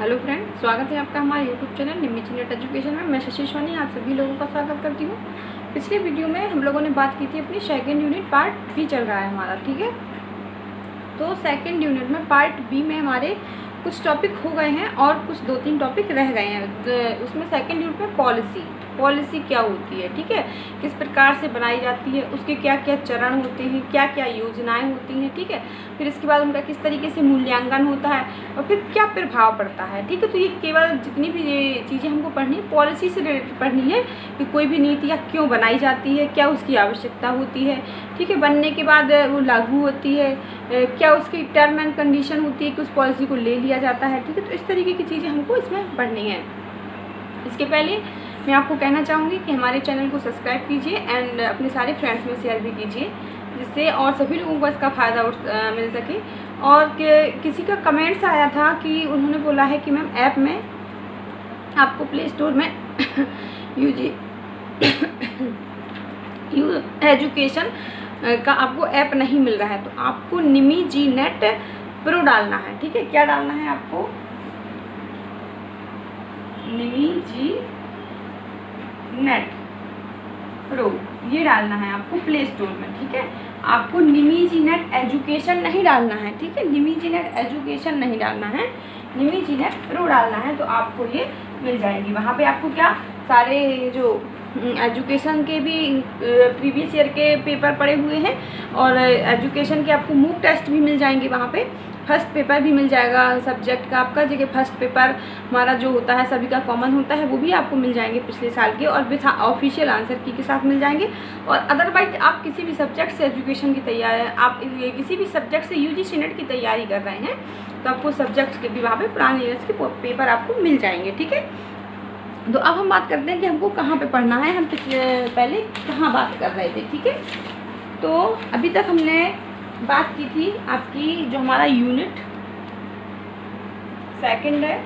Hello friend, स्वागत है आपका हमारे यूट्यूब चैनल निम्मी नेट एजुकेशन में। मैं शशि सोनी आप सभी लोगों का स्वागत करती हूँ। पिछले वीडियो में हम लोगों ने बात की थी अपनी सेकंड यूनिट पार्ट बी चल रहा है हमारा, ठीक है। तो सेकंड यूनिट में पार्ट बी में हमारे कुछ टॉपिक हो गए हैं और कुछ 2-3 टॉपिक रह गए हैं। उसमें सेकंड यूनिट में पॉलिसी क्या होती है, ठीक है, किस प्रकार से बनाई जाती है, उसके क्या क्या चरण होते हैं, क्या क्या योजनाएं होती हैं, ठीक है। फिर इसके बाद उनका किस तरीके से मूल्यांकन होता है और फिर क्या प्रभाव पड़ता है, ठीक है। तो ये केवल जितनी भी ये चीज़ें हमको पढ़नी है पॉलिसी से रिलेटेड पढ़नी है कि कोई भी नीतियाँ क्यों बनाई जाती है, क्या उसकी आवश्यकता होती है, ठीक है। बनने के बाद वो लागू होती है, क्या उसकी टर्म एंड कंडीशन होती है कि उस पॉलिसी को ले लिया जाता है, ठीक है। तो इस तरीके की चीज़ें हमको इसमें पढ़नी है। इसके पहले मैं आपको कहना चाहूँगी कि हमारे चैनल को सब्सक्राइब कीजिए एंड अपने सारे फ्रेंड्स में शेयर भी कीजिए, जिससे और सभी लोगों को इसका फ़ायदा मिल सके। और किसी का कमेंट्स आया था कि उन्होंने बोला है कि मैम ऐप में आपको प्ले स्टोर में एजुकेशन का आपको ऐप नहीं मिल रहा है, तो आपको निमी जी नेट प्रो डालना है, ठीक है। क्या डालना है आपको? निमी जी नेट प्रो ये डालना है आपको प्ले स्टोर में, ठीक है। आपको निमी जी नेट एजुकेशन नहीं डालना है, ठीक है। निमी जी नेट एजुकेशन नहीं डालना है, निमी जी नेट प्रो डालना है, तो आपको ये मिल जाएगी। वहाँ पे आपको क्या सारे जो एजुकेशन के भी प्रीवियस ईयर के पेपर पड़े हुए हैं और एजुकेशन के आपको मूक टेस्ट भी मिल जाएंगे। वहाँ पे फर्स्ट पेपर भी मिल जाएगा सब्जेक्ट का आपका, जगह फर्स्ट पेपर हमारा जो होता है सभी का कॉमन होता है, वो भी आपको मिल जाएंगे पिछले साल के और विथ ऑफिशियल आंसर की के साथ मिल जाएंगे। और अदरवाइज आप किसी भी सब्जेक्ट से एजुकेशन की तैयारी, आप किसी भी सब्जेक्ट से यूजीसी नेट की तैयारी कर रहे हैं तो आपको सब्जेक्ट्स के भी वहाँ पर पुराने ईयर्स के पेपर आपको मिल जाएंगे, ठीक है। तो अब हम बात करते हैं कि हमको कहाँ पे पढ़ना है। हम पहले कहाँ बात कर रहे थे, ठीक है। तो अभी तक हमने बात की थी आपकी जो हमारा यूनिट सेकंड है,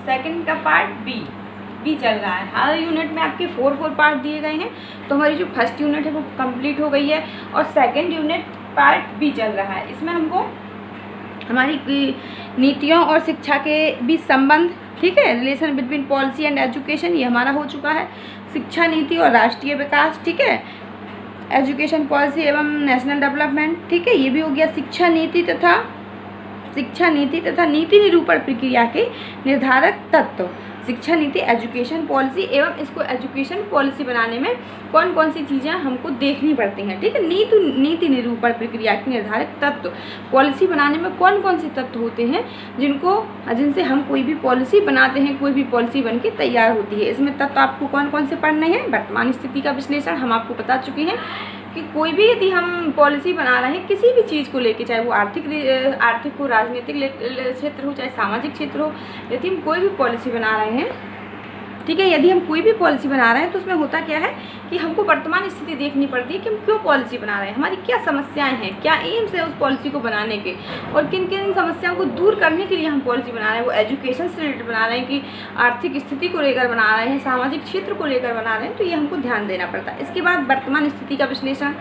सेकंड का पार्ट बी चल रहा है। हर यूनिट में आपके 4 पार्ट दिए गए हैं। तो हमारी जो फर्स्ट यूनिट है वो कंप्लीट हो गई है और सेकंड यूनिट पार्ट बी चल रहा है। इसमें हमको हमारी नीतियों और शिक्षा के बीच संबंध, ठीक है, relation between policy and education, ये हमारा हो चुका है। शिक्षा नीति और राष्ट्रीय विकास, ठीक है, एजुकेशन पॉलिसी एवं नेशनल डेवलपमेंट, ठीक है, ये भी हो गया। शिक्षा नीति तथा नीति निरूपण प्रक्रिया के निर्धारक तत्व, शिक्षा नीति एजुकेशन पॉलिसी एवं इसको एजुकेशन पॉलिसी बनाने में कौन कौन सी चीज़ें हमको देखनी पड़ती हैं, ठीक है। नीति निरूपण प्रक्रिया के निर्धारक तत्व, पॉलिसी बनाने में कौन कौन से तत्व होते हैं जिनसे हम कोई भी पॉलिसी बनाते हैं, कोई भी पॉलिसी बन के तैयार होती है। इसमें तत्व आपको कौन कौन से पढ़ने हैं? वर्तमान स्थिति का विश्लेषण हम आपको बता चुके हैं कि कोई भी यदि हम पॉलिसी बना रहे हैं किसी भी चीज़ को लेके, चाहे वो आर्थिक हो, राजनीतिक क्षेत्र हो, चाहे सामाजिक क्षेत्र हो, यदि हम कोई भी पॉलिसी बना रहे हैं, ठीक है, यदि हम कोई भी पॉलिसी बना रहे हैं तो उसमें होता क्या है कि हमको वर्तमान स्थिति देखनी पड़ती है कि हम क्यों पॉलिसी बना रहे हैं, हमारी क्या समस्याएं हैं, क्या एम्स है उस पॉलिसी को बनाने के और किन किन समस्याओं को दूर करने के लिए हम पॉलिसी बना रहे हैं। वो एजुकेशन से रिलेटेड बना रहे हैं कि आर्थिक स्थिति को लेकर बना रहे हैं, सामाजिक क्षेत्र को लेकर बना रहे हैं, तो ये हमको ध्यान देना पड़ता है। इसके बाद वर्तमान स्थिति का विश्लेषण।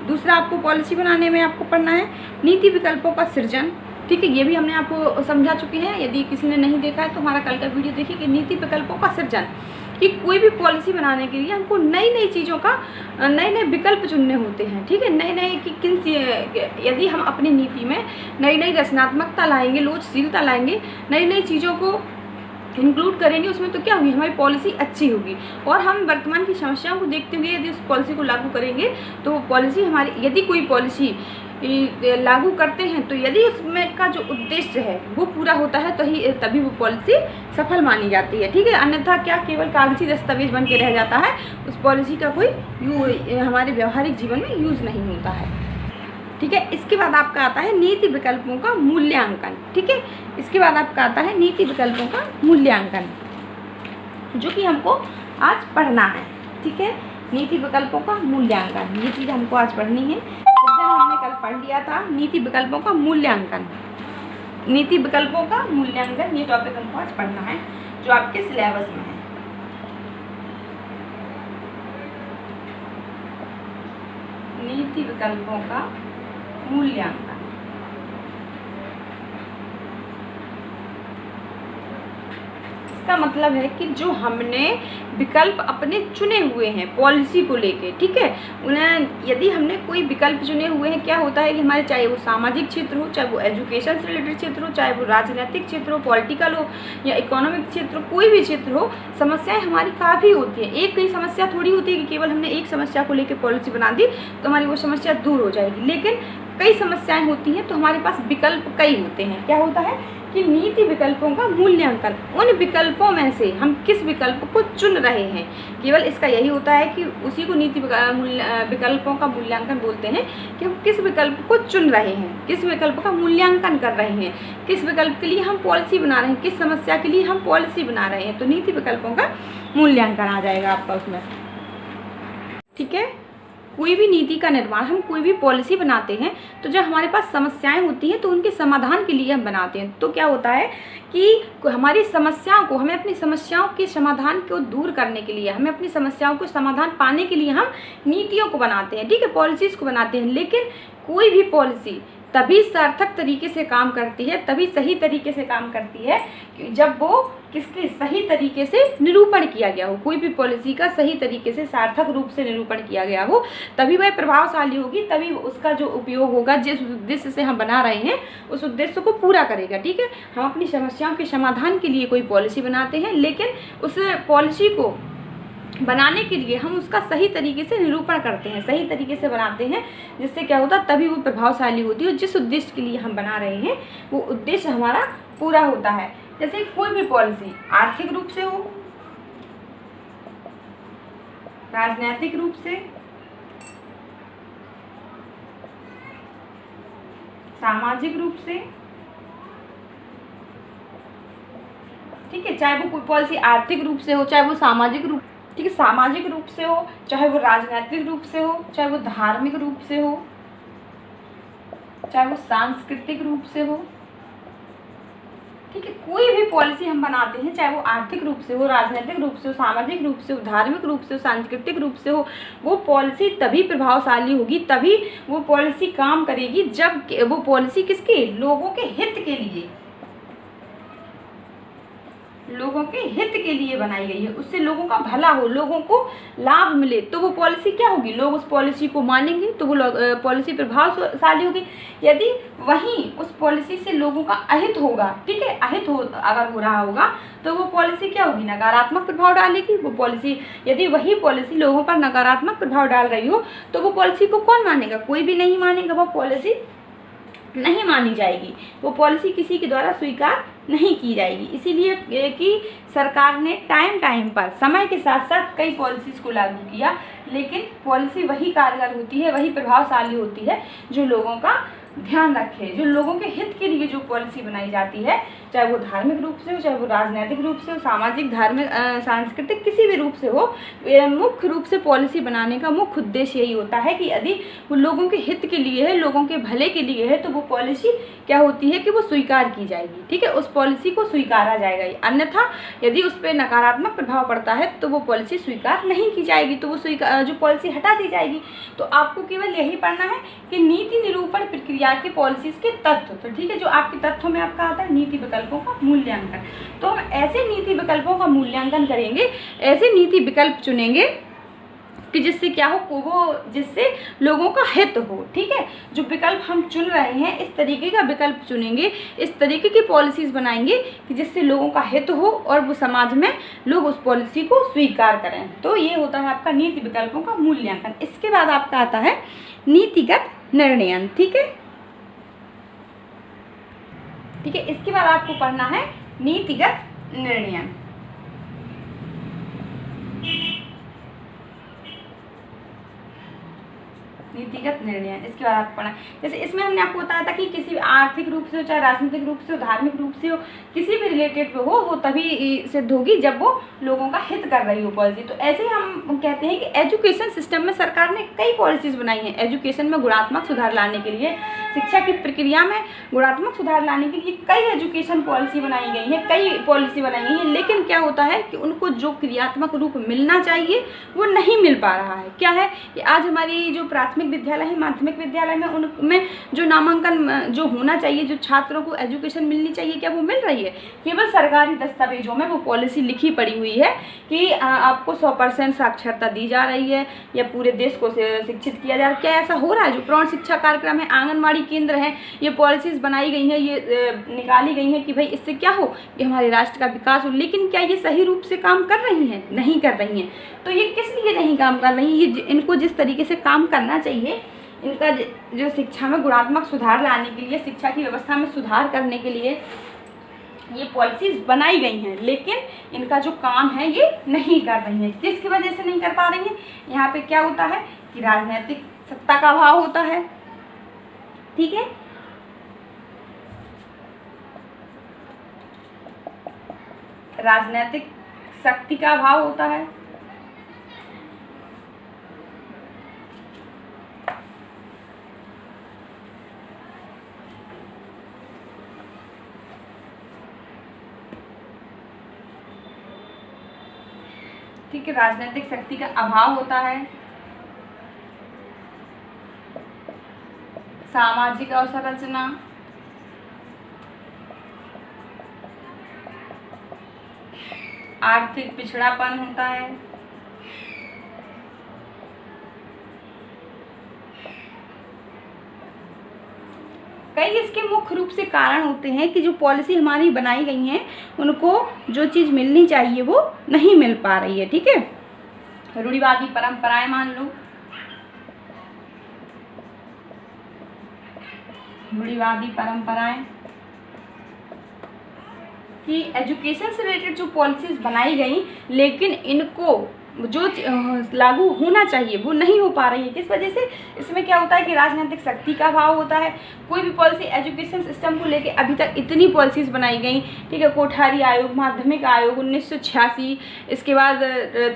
दूसरा आपको पॉलिसी बनाने में आपको पढ़ना है नीति विकल्पों का सृजन, ठीक है, ये भी हमने आपको समझा चुके हैं। यदि किसी ने नहीं देखा है तो हमारा कल का वीडियो देखिए कि नीति विकल्पों का सृजन, कि कोई भी पॉलिसी बनाने के लिए हमको नई नई चीज़ों का नए नए विकल्प चुनने होते हैं, ठीक है। नए नए कि यदि हम अपनी नीति में नई नई रचनात्मकता लाएंगे, लोचशीलता लाएंगे, नई नई चीज़ों को इंक्लूड करेंगे उसमें, तो क्या होगी, हमारी पॉलिसी अच्छी होगी। और हम वर्तमान की समस्याओं को देखते हुए यदि उस पॉलिसी को लागू करेंगे तो वो पॉलिसी हमारी, यदि कोई पॉलिसी लागू करते हैं तो यदि उसमें का जो उद्देश्य है वो पूरा होता है तो तभी वो पॉलिसी सफल मानी जाती है, ठीक है। अन्यथा क्या केवल कागजी दस्तावेज बन के रह जाता है, उस पॉलिसी का कोई हमारे व्यवहारिक जीवन में यूज़ नहीं होता है, ठीक है। इसके बाद आपका आता है नीति विकल्पों का मूल्यांकन, ठीक है। इसके बाद आपका आता है नीति विकल्पों का मूल्यांकन, जो कि हमको आज पढ़ना है, ठीक है। नीति विकल्पों का मूल्यांकन, ये चीज़ हमको आज पढ़नी है। हमने कल पढ़ लिया था नीति विकल्पों का मूल्यांकन, नीति विकल्पों का मूल्यांकन, ये टॉपिक हमको आज पढ़ना है जो आपके सिलेबस में है। नीति विकल्पों का मूल्यांकन, इसका मतलब है कि जो हमने विकल्प अपने चुने हुए हैं पॉलिसी को लेके, ठीक है, उन्हें यदि हमने कोई विकल्प चुने हुए हैं, क्या होता है कि हमारे चाहे वो सामाजिक क्षेत्र हो, चाहे वो एजुकेशन से रिलेटेड क्षेत्र हो, चाहे वो राजनीतिक क्षेत्र हो, पॉलिटिकल हो या इकोनॉमिक क्षेत्र हो, कोई भी क्षेत्र हो, समस्याएं हमारी काफ़ी होती हैं। एक कई समस्या थोड़ी होती है कि केवल हमने एक समस्या को लेकर पॉलिसी बना दी तो हमारी वो समस्या दूर हो जाएगी, लेकिन कई समस्याएं होती हैं तो हमारे पास विकल्प कई होते हैं। क्या होता है कि नीति विकल्पों का मूल्यांकन, उन विकल्पों में से हम किस विकल्प को चुन रहे हैं, केवल इसका यही होता है कि उसी को नीति विकल्पों का मूल्यांकन बोलते हैं कि हम किस विकल्प को चुन रहे हैं, किस विकल्प का मूल्यांकन कर रहे हैं, किस विकल्प के लिए हम पॉलिसी बना रहे हैं, किस समस्या के लिए हम पॉलिसी बना रहे हैं। तो नीति विकल्पों का मूल्यांकन आ जाएगा आपका उसमें, ठीक है। कोई भी नीति का निर्माण, हम कोई भी पॉलिसी बनाते हैं तो जब हमारे पास समस्याएं होती हैं तो उनके समाधान के लिए हम बनाते हैं। तो क्या होता है कि हमारी समस्याओं को, हमें अपनी समस्याओं के समाधान को दूर करने के लिए, हमें अपनी समस्याओं को समाधान पाने के लिए हम नीतियों को बनाते हैं, ठीक है, पॉलिसीज़ को बनाते हैं। लेकिन कोई भी पॉलिसी तभी सार्थक तरीके से काम करती है, तभी सही तरीके से काम करती है जब वो किसके सही तरीके से निरूपण किया गया हो। कोई भी पॉलिसी का सही तरीके से सार्थक रूप से निरूपण किया गया हो, तभी वह प्रभावशाली होगी, तभी उसका जो उपयोग होगा, जिस उद्देश्य से हम बना रहे हैं उस उद्देश्य को पूरा करेगा, ठीक है। हम अपनी समस्याओं के समाधान के लिए कोई पॉलिसी बनाते हैं, लेकिन उस पॉलिसी को बनाने के लिए हम उसका सही तरीके से निरूपण करते हैं, सही तरीके से बनाते हैं, जिससे क्या होता है तभी वो प्रभावशाली होती है और जिस उद्देश्य के लिए हम बना रहे हैं वो उद्देश्य हमारा पूरा होता है। जैसे कोई भी पॉलिसी आर्थिक रूप से हो, राजनीतिक रूप से, सामाजिक रूप से, ठीक है, चाहे वो कोई पॉलिसी आर्थिक रूप से हो, चाहे वो सामाजिक रूप, ठीक है, सामाजिक रूप से हो, चाहे वो राजनीतिक रूप से हो, चाहे वो धार्मिक रूप से हो, चाहे वो सांस्कृतिक रूप से हो, ठीक है। कोई भी पॉलिसी हम बनाते हैं, चाहे वो आर्थिक रूप से हो, राजनीतिक रूप से हो, सामाजिक रूप से हो, धार्मिक रूप से हो, सांस्कृतिक रूप से हो, वो पॉलिसी तभी प्रभावशाली होगी, तभी वो पॉलिसी काम करेगी जब वो पॉलिसी किसके, लोगों के हित के लिए, लोगों के हित के लिए बनाई गई है, उससे लोगों का भला हो, लोगों को लाभ मिले, तो वो पॉलिसी क्या होगी, लोग उस पॉलिसी को मानेंगे, तो वो पॉलिसी प्रभावशाली होगी। यदि वहीं उस पॉलिसी से लोगों का अहित होगा, ठीक है, अहित हो अगर हो रहा होगा तो वो पॉलिसी क्या होगी, नकारात्मक प्रभाव डालेगी। वो पॉलिसी, यदि वही पॉलिसी लोगों पर नकारात्मक प्रभाव डाल रही हो तो वो पॉलिसी को कौन मानेगा, कोई भी नहीं मानेगा, वो पॉलिसी नहीं मानी जाएगी, वो पॉलिसी किसी के द्वारा स्वीकार नहीं की जाएगी। इसीलिए कि सरकार ने टाइम पर समय के साथ साथ कई पॉलिसीज़ को लागू किया, लेकिन पॉलिसी वही कारगर होती है, वही प्रभावशाली होती है जो लोगों का ध्यान रखे, जो लोगों के हित के लिए जो पॉलिसी बनाई जाती है, चाहे वो धार्मिक रूप से हो, चाहे वो राजनीतिक रूप से हो, सामाजिक, धार्मिक, सांस्कृतिक, किसी भी रूप से हो, मुख्य रूप से पॉलिसी बनाने का मुख्य उद्देश्य यही होता है कि यदि वो लोगों के हित के लिए है, लोगों के भले के लिए है, तो वो पॉलिसी क्या होती है कि वो स्वीकार की जाएगी, ठीक है, उस पॉलिसी को स्वीकारा जाएगा। अन्यथा यदि उस पर नकारात्मक प्रभाव पड़ता है तो वो पॉलिसी स्वीकार नहीं की जाएगी, तो वो जो पॉलिसी हटा दी जाएगी। तो आपको केवल यही पढ़ना है कि नीति निरूपण प्रक्रिया के पॉलिसीज के तत्व, तो ठीक है, जो आपके तत्वों में आपका आता है नीति विकल्पों का मूल्यांकन। तो हम ऐसे नीति विकल्पों का मूल्यांकन करेंगे, ऐसे नीति विकल्प चुनेंगे कि जिससे क्या हो, वो जिससे लोगों का हित हो, ठीक है। जो विकल्प हम चुन रहे हैं इस तरीके का विकल्प चुनेंगे, इस तरीके की पॉलिसीज़ बनाएंगे कि जिससे लोगों का हित हो और वो समाज में लोग उस पॉलिसी को स्वीकार करें। तो ये होता है आपका नीति विकल्पों का मूल्यांकन। इसके बाद आपका आता है नीतिगत निर्णयन, ठीक है, ठीक है। इसके बाद आपको पढ़ना है नीतिगत निर्णयन। नीतिगत निर्णय, इसके बाद आपको पढ़ना, जैसे इसमें हमने आपको बताया था कि किसी आर्थिक रूप से हो, चाहे राजनीतिक रूप से हो, धार्मिक रूप से हो, किसी भी रिलेटेड पे हो, वो तभी सिद्ध होगी जब वो लोगों का हित कर रही हो पॉलिसी। तो ऐसे ही हम कहते हैं कि एजुकेशन सिस्टम में सरकार ने कई पॉलिसीज़ बनाई हैं, एजुकेशन में गुणात्मक सुधार लाने के लिए शिक्षा की प्रक्रिया में गुणात्मक सुधार लाने के लिए कई एजुकेशन पॉलिसी बनाई गई है, कई पॉलिसी बनाई गई है, लेकिन क्या होता है कि उनको जो क्रियात्मक रूप मिलना चाहिए वो नहीं मिल पा रहा है। क्या है कि आज हमारी जो प्राथमिक विद्यालय है, माध्यमिक विद्यालय में, उनमें जो नामांकन जो होना चाहिए, जो छात्रों को एजुकेशन मिलनी चाहिए, क्या वो मिल रही है? केवल सरकारी दस्तावेजों में वो पॉलिसी लिखी पड़ी हुई है कि आपको 100% साक्षरता दी जा रही है या पूरे देश को शिक्षित किया जा रहा है। क्या ऐसा हो रहा है? जो प्रौढ़ शिक्षा कार्यक्रम है, आंगनबाड़ी केंद्र हैं, ये पॉलिसीज़ बनाई गई हैं, ये निकाली गई हैं कि भाई इससे क्या हो कि हमारे राष्ट्र का विकास हो, लेकिन क्या ये सही रूप से काम कर रही हैं? नहीं कर रही हैं। तो ये किस लिए नहीं काम कर रही? ये इनको जिस तरीके से काम करना चाहिए, इनका जो शिक्षा में गुणात्मक सुधार लाने के लिए, शिक्षा की व्यवस्था में सुधार करने के लिए ये पॉलिसीज़ बनाई गई हैं, लेकिन इनका जो काम है ये नहीं कर रही हैं। किसकी वजह से नहीं कर पा रही हैं? यहाँ पे क्या होता है कि राजनीतिक सत्ता का अभाव होता है। ठीक है, राजनीतिक शक्ति का अभाव होता है। ठीक है, राजनीतिक शक्ति का अभाव होता है। सामाजिक अवसंरचना, आर्थिक पिछड़ापन होता है। कई इसके मुख्य रूप से कारण होते हैं कि जो पॉलिसी हमारी बनाई गई हैं उनको जो चीज़ मिलनी चाहिए वो नहीं मिल पा रही है। ठीक है, रूढ़िवादी परंपराएं मान लो, रूढ़िवादी परंपराएं कि एजुकेशन से रिलेटेड जो पॉलिसीज़ बनाई गई, लेकिन इनको जो लागू होना चाहिए वो नहीं हो पा रही है। किस वजह से? इसमें क्या होता है कि राजनीतिक शक्ति का अभाव होता है। कोई भी पॉलिसी एजुकेशन सिस्टम को लेके अभी तक इतनी पॉलिसीज़ बनाई गई। ठीक है, कोठारी आयोग, माध्यमिक आयोग 1986, इसके बाद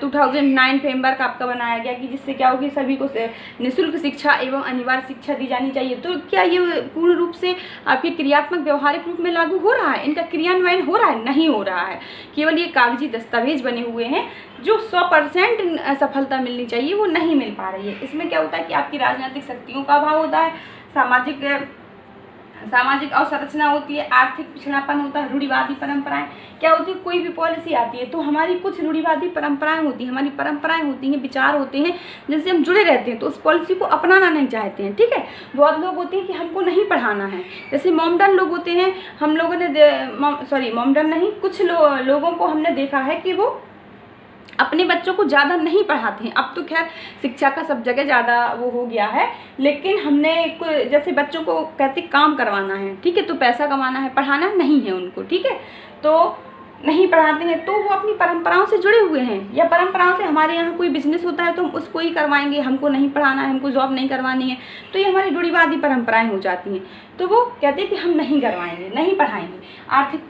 2009 फ्रेमवर्क आपका बनाया गया कि जिससे क्या होगी, सभी को निःशुल्क शिक्षा एवं अनिवार्य शिक्षा दी जानी चाहिए। तो क्या ये पूर्ण रूप से आपके क्रियात्मक व्यवहारिक रूप में लागू हो रहा है? इनका क्रियान्वयन हो रहा है? नहीं हो रहा है। केवल ये कागजी दस्तावेज बने हुए हैं। जो 100% सफलता मिलनी चाहिए वो नहीं मिल पा रही है। इसमें क्या होता है कि आपकी राजनीतिक शक्तियों का अभाव होता है, सामाजिक अवसंरचना होती है, आर्थिक पिछड़ापन होता है, रूढ़िवादी परंपराएं। क्या होती है, कोई भी पॉलिसी आती है तो हमारी कुछ रूढ़िवादी परंपराएं होती हैं, हमारी परंपराएं होती हैं, विचार होते हैं जिनसे हम जुड़े रहते हैं, तो उस पॉलिसी को अपनाना नहीं चाहते हैं। ठीक है, बहुत लोग होते हैं कि हमको नहीं पढ़ाना है, जैसे मॉमडन लोग होते हैं। हम लोगों ने मॉमडन नहीं, कुछ लोगों को हमने देखा है कि वो अपने बच्चों को ज़्यादा नहीं पढ़ाते हैं। अब तो खैर शिक्षा का सब जगह ज़्यादा वो हो गया है, लेकिन हमने जैसे बच्चों को कहते काम करवाना है, ठीक है, तो पैसा कमाना है, पढ़ाना नहीं है उनको। ठीक है, तो नहीं पढ़ाते हैं तो वो अपनी परंपराओं से जुड़े हुए हैं, या परंपराओं से हमारे यहाँ कोई बिजनेस होता है तो हम उसको ही करवाएंगे, हमको नहीं पढ़ाना है, हमको जॉब नहीं करवानी है, तो ये हमारी रूढ़िवादी परंपराएं हो जाती हैं। तो वो कहते हैं कि हम नहीं करवाएंगे, नहीं पढ़ाएंगे। आर्थिक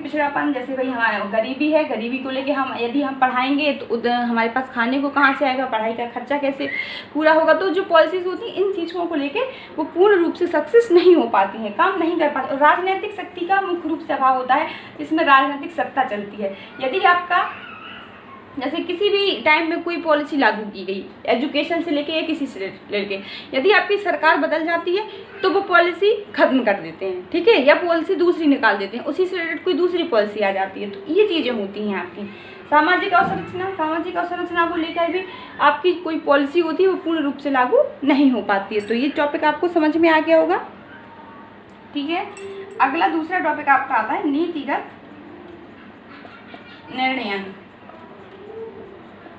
पिछड़ापन जैसे भाई हमारे गरीबी है, गरीबी को लेके हम यदि हम पढ़ाएंगे तो हमारे पास खाने को कहाँ से आएगा, पढ़ाई का खर्चा कैसे पूरा होगा। तो जो पॉलिसीज़ होती हैं इन चीज़ों को लेके वो पूर्ण रूप से सक्सेस नहीं हो पाती हैं, काम नहीं कर पाती। राजनीतिक शक्ति का मुख्य रूप से अभाव होता है, इसमें राजनीतिक सत्ता चलती है। यदि आपका जैसे किसी भी टाइम में कोई पॉलिसी लागू की गई एजुकेशन से लेके या किसी से लेके, यदि आपकी सरकार बदल जाती है तो वो पॉलिसी खत्म कर देते हैं। ठीक है, या पॉलिसी दूसरी निकाल देते हैं, उसी से रिलेटेड कोई दूसरी पॉलिसी आ जाती है। तो ये चीज़ें होती हैं आपकी। सामाजिक अवसंरचना को लेकर भी आपकी कोई पॉलिसी होती है वो पूर्ण रूप से लागू नहीं हो पाती है। तो ये टॉपिक आपको समझ में आ गया होगा। ठीक है, अगला दूसरा टॉपिक आपका आता है नीतिगत निर्णय।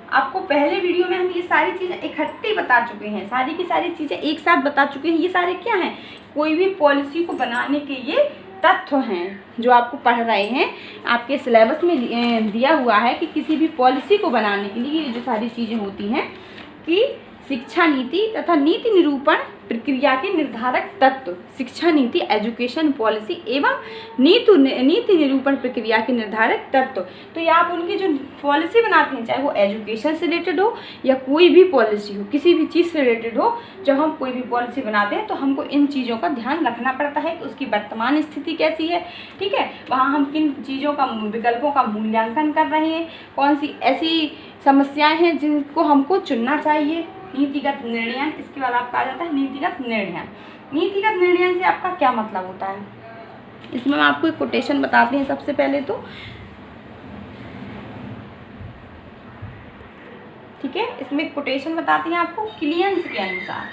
आपको पहले वीडियो में हम ये सारी चीज़ें इकट्ठी बता चुके हैं, सारी की सारी चीज़ें एक साथ बता चुके हैं। ये सारे क्या हैं, कोई भी पॉलिसी को बनाने के ये तत्व हैं जो आपको पढ़ रहे हैं। आपके सिलेबस में दिया हुआ है कि किसी भी पॉलिसी को बनाने के लिए ये जो सारी चीज़ें होती हैं कि शिक्षा नीति तथा नीति निरूपण प्रक्रिया के निर्धारक तत्व, शिक्षा नीति एजुकेशन पॉलिसी एवं नीति निरूपण प्रक्रिया के निर्धारक तत्व। तो ये आप उनकी जो पॉलिसी बनाते हैं, चाहे वो एजुकेशन से रिलेटेड हो या कोई भी पॉलिसी हो, किसी भी चीज़ से रिलेटेड हो, जब हम कोई भी पॉलिसी बनाते हैं तो हमको इन चीज़ों का ध्यान रखना पड़ता है कि उसकी वर्तमान स्थिति कैसी है, ठीक है, वहाँ हम किन चीज़ों का, विकल्पों का मूल्यांकन कर रहे हैं, कौन सी ऐसी समस्याएं हैं जिनको हमको चुनना चाहिए। नीतिगत निर्णय, इसके बाद आपका आ जाता है नीतिगत निर्णय। नीतिगत निर्णय से आपका क्या मतलब होता है, इसमें हम आपको एक कोटेशन बताते हैं। सबसे पहले तो ठीक है, इसमें एक कोटेशन बताते हैं आपको क्लियंस के अनुसार।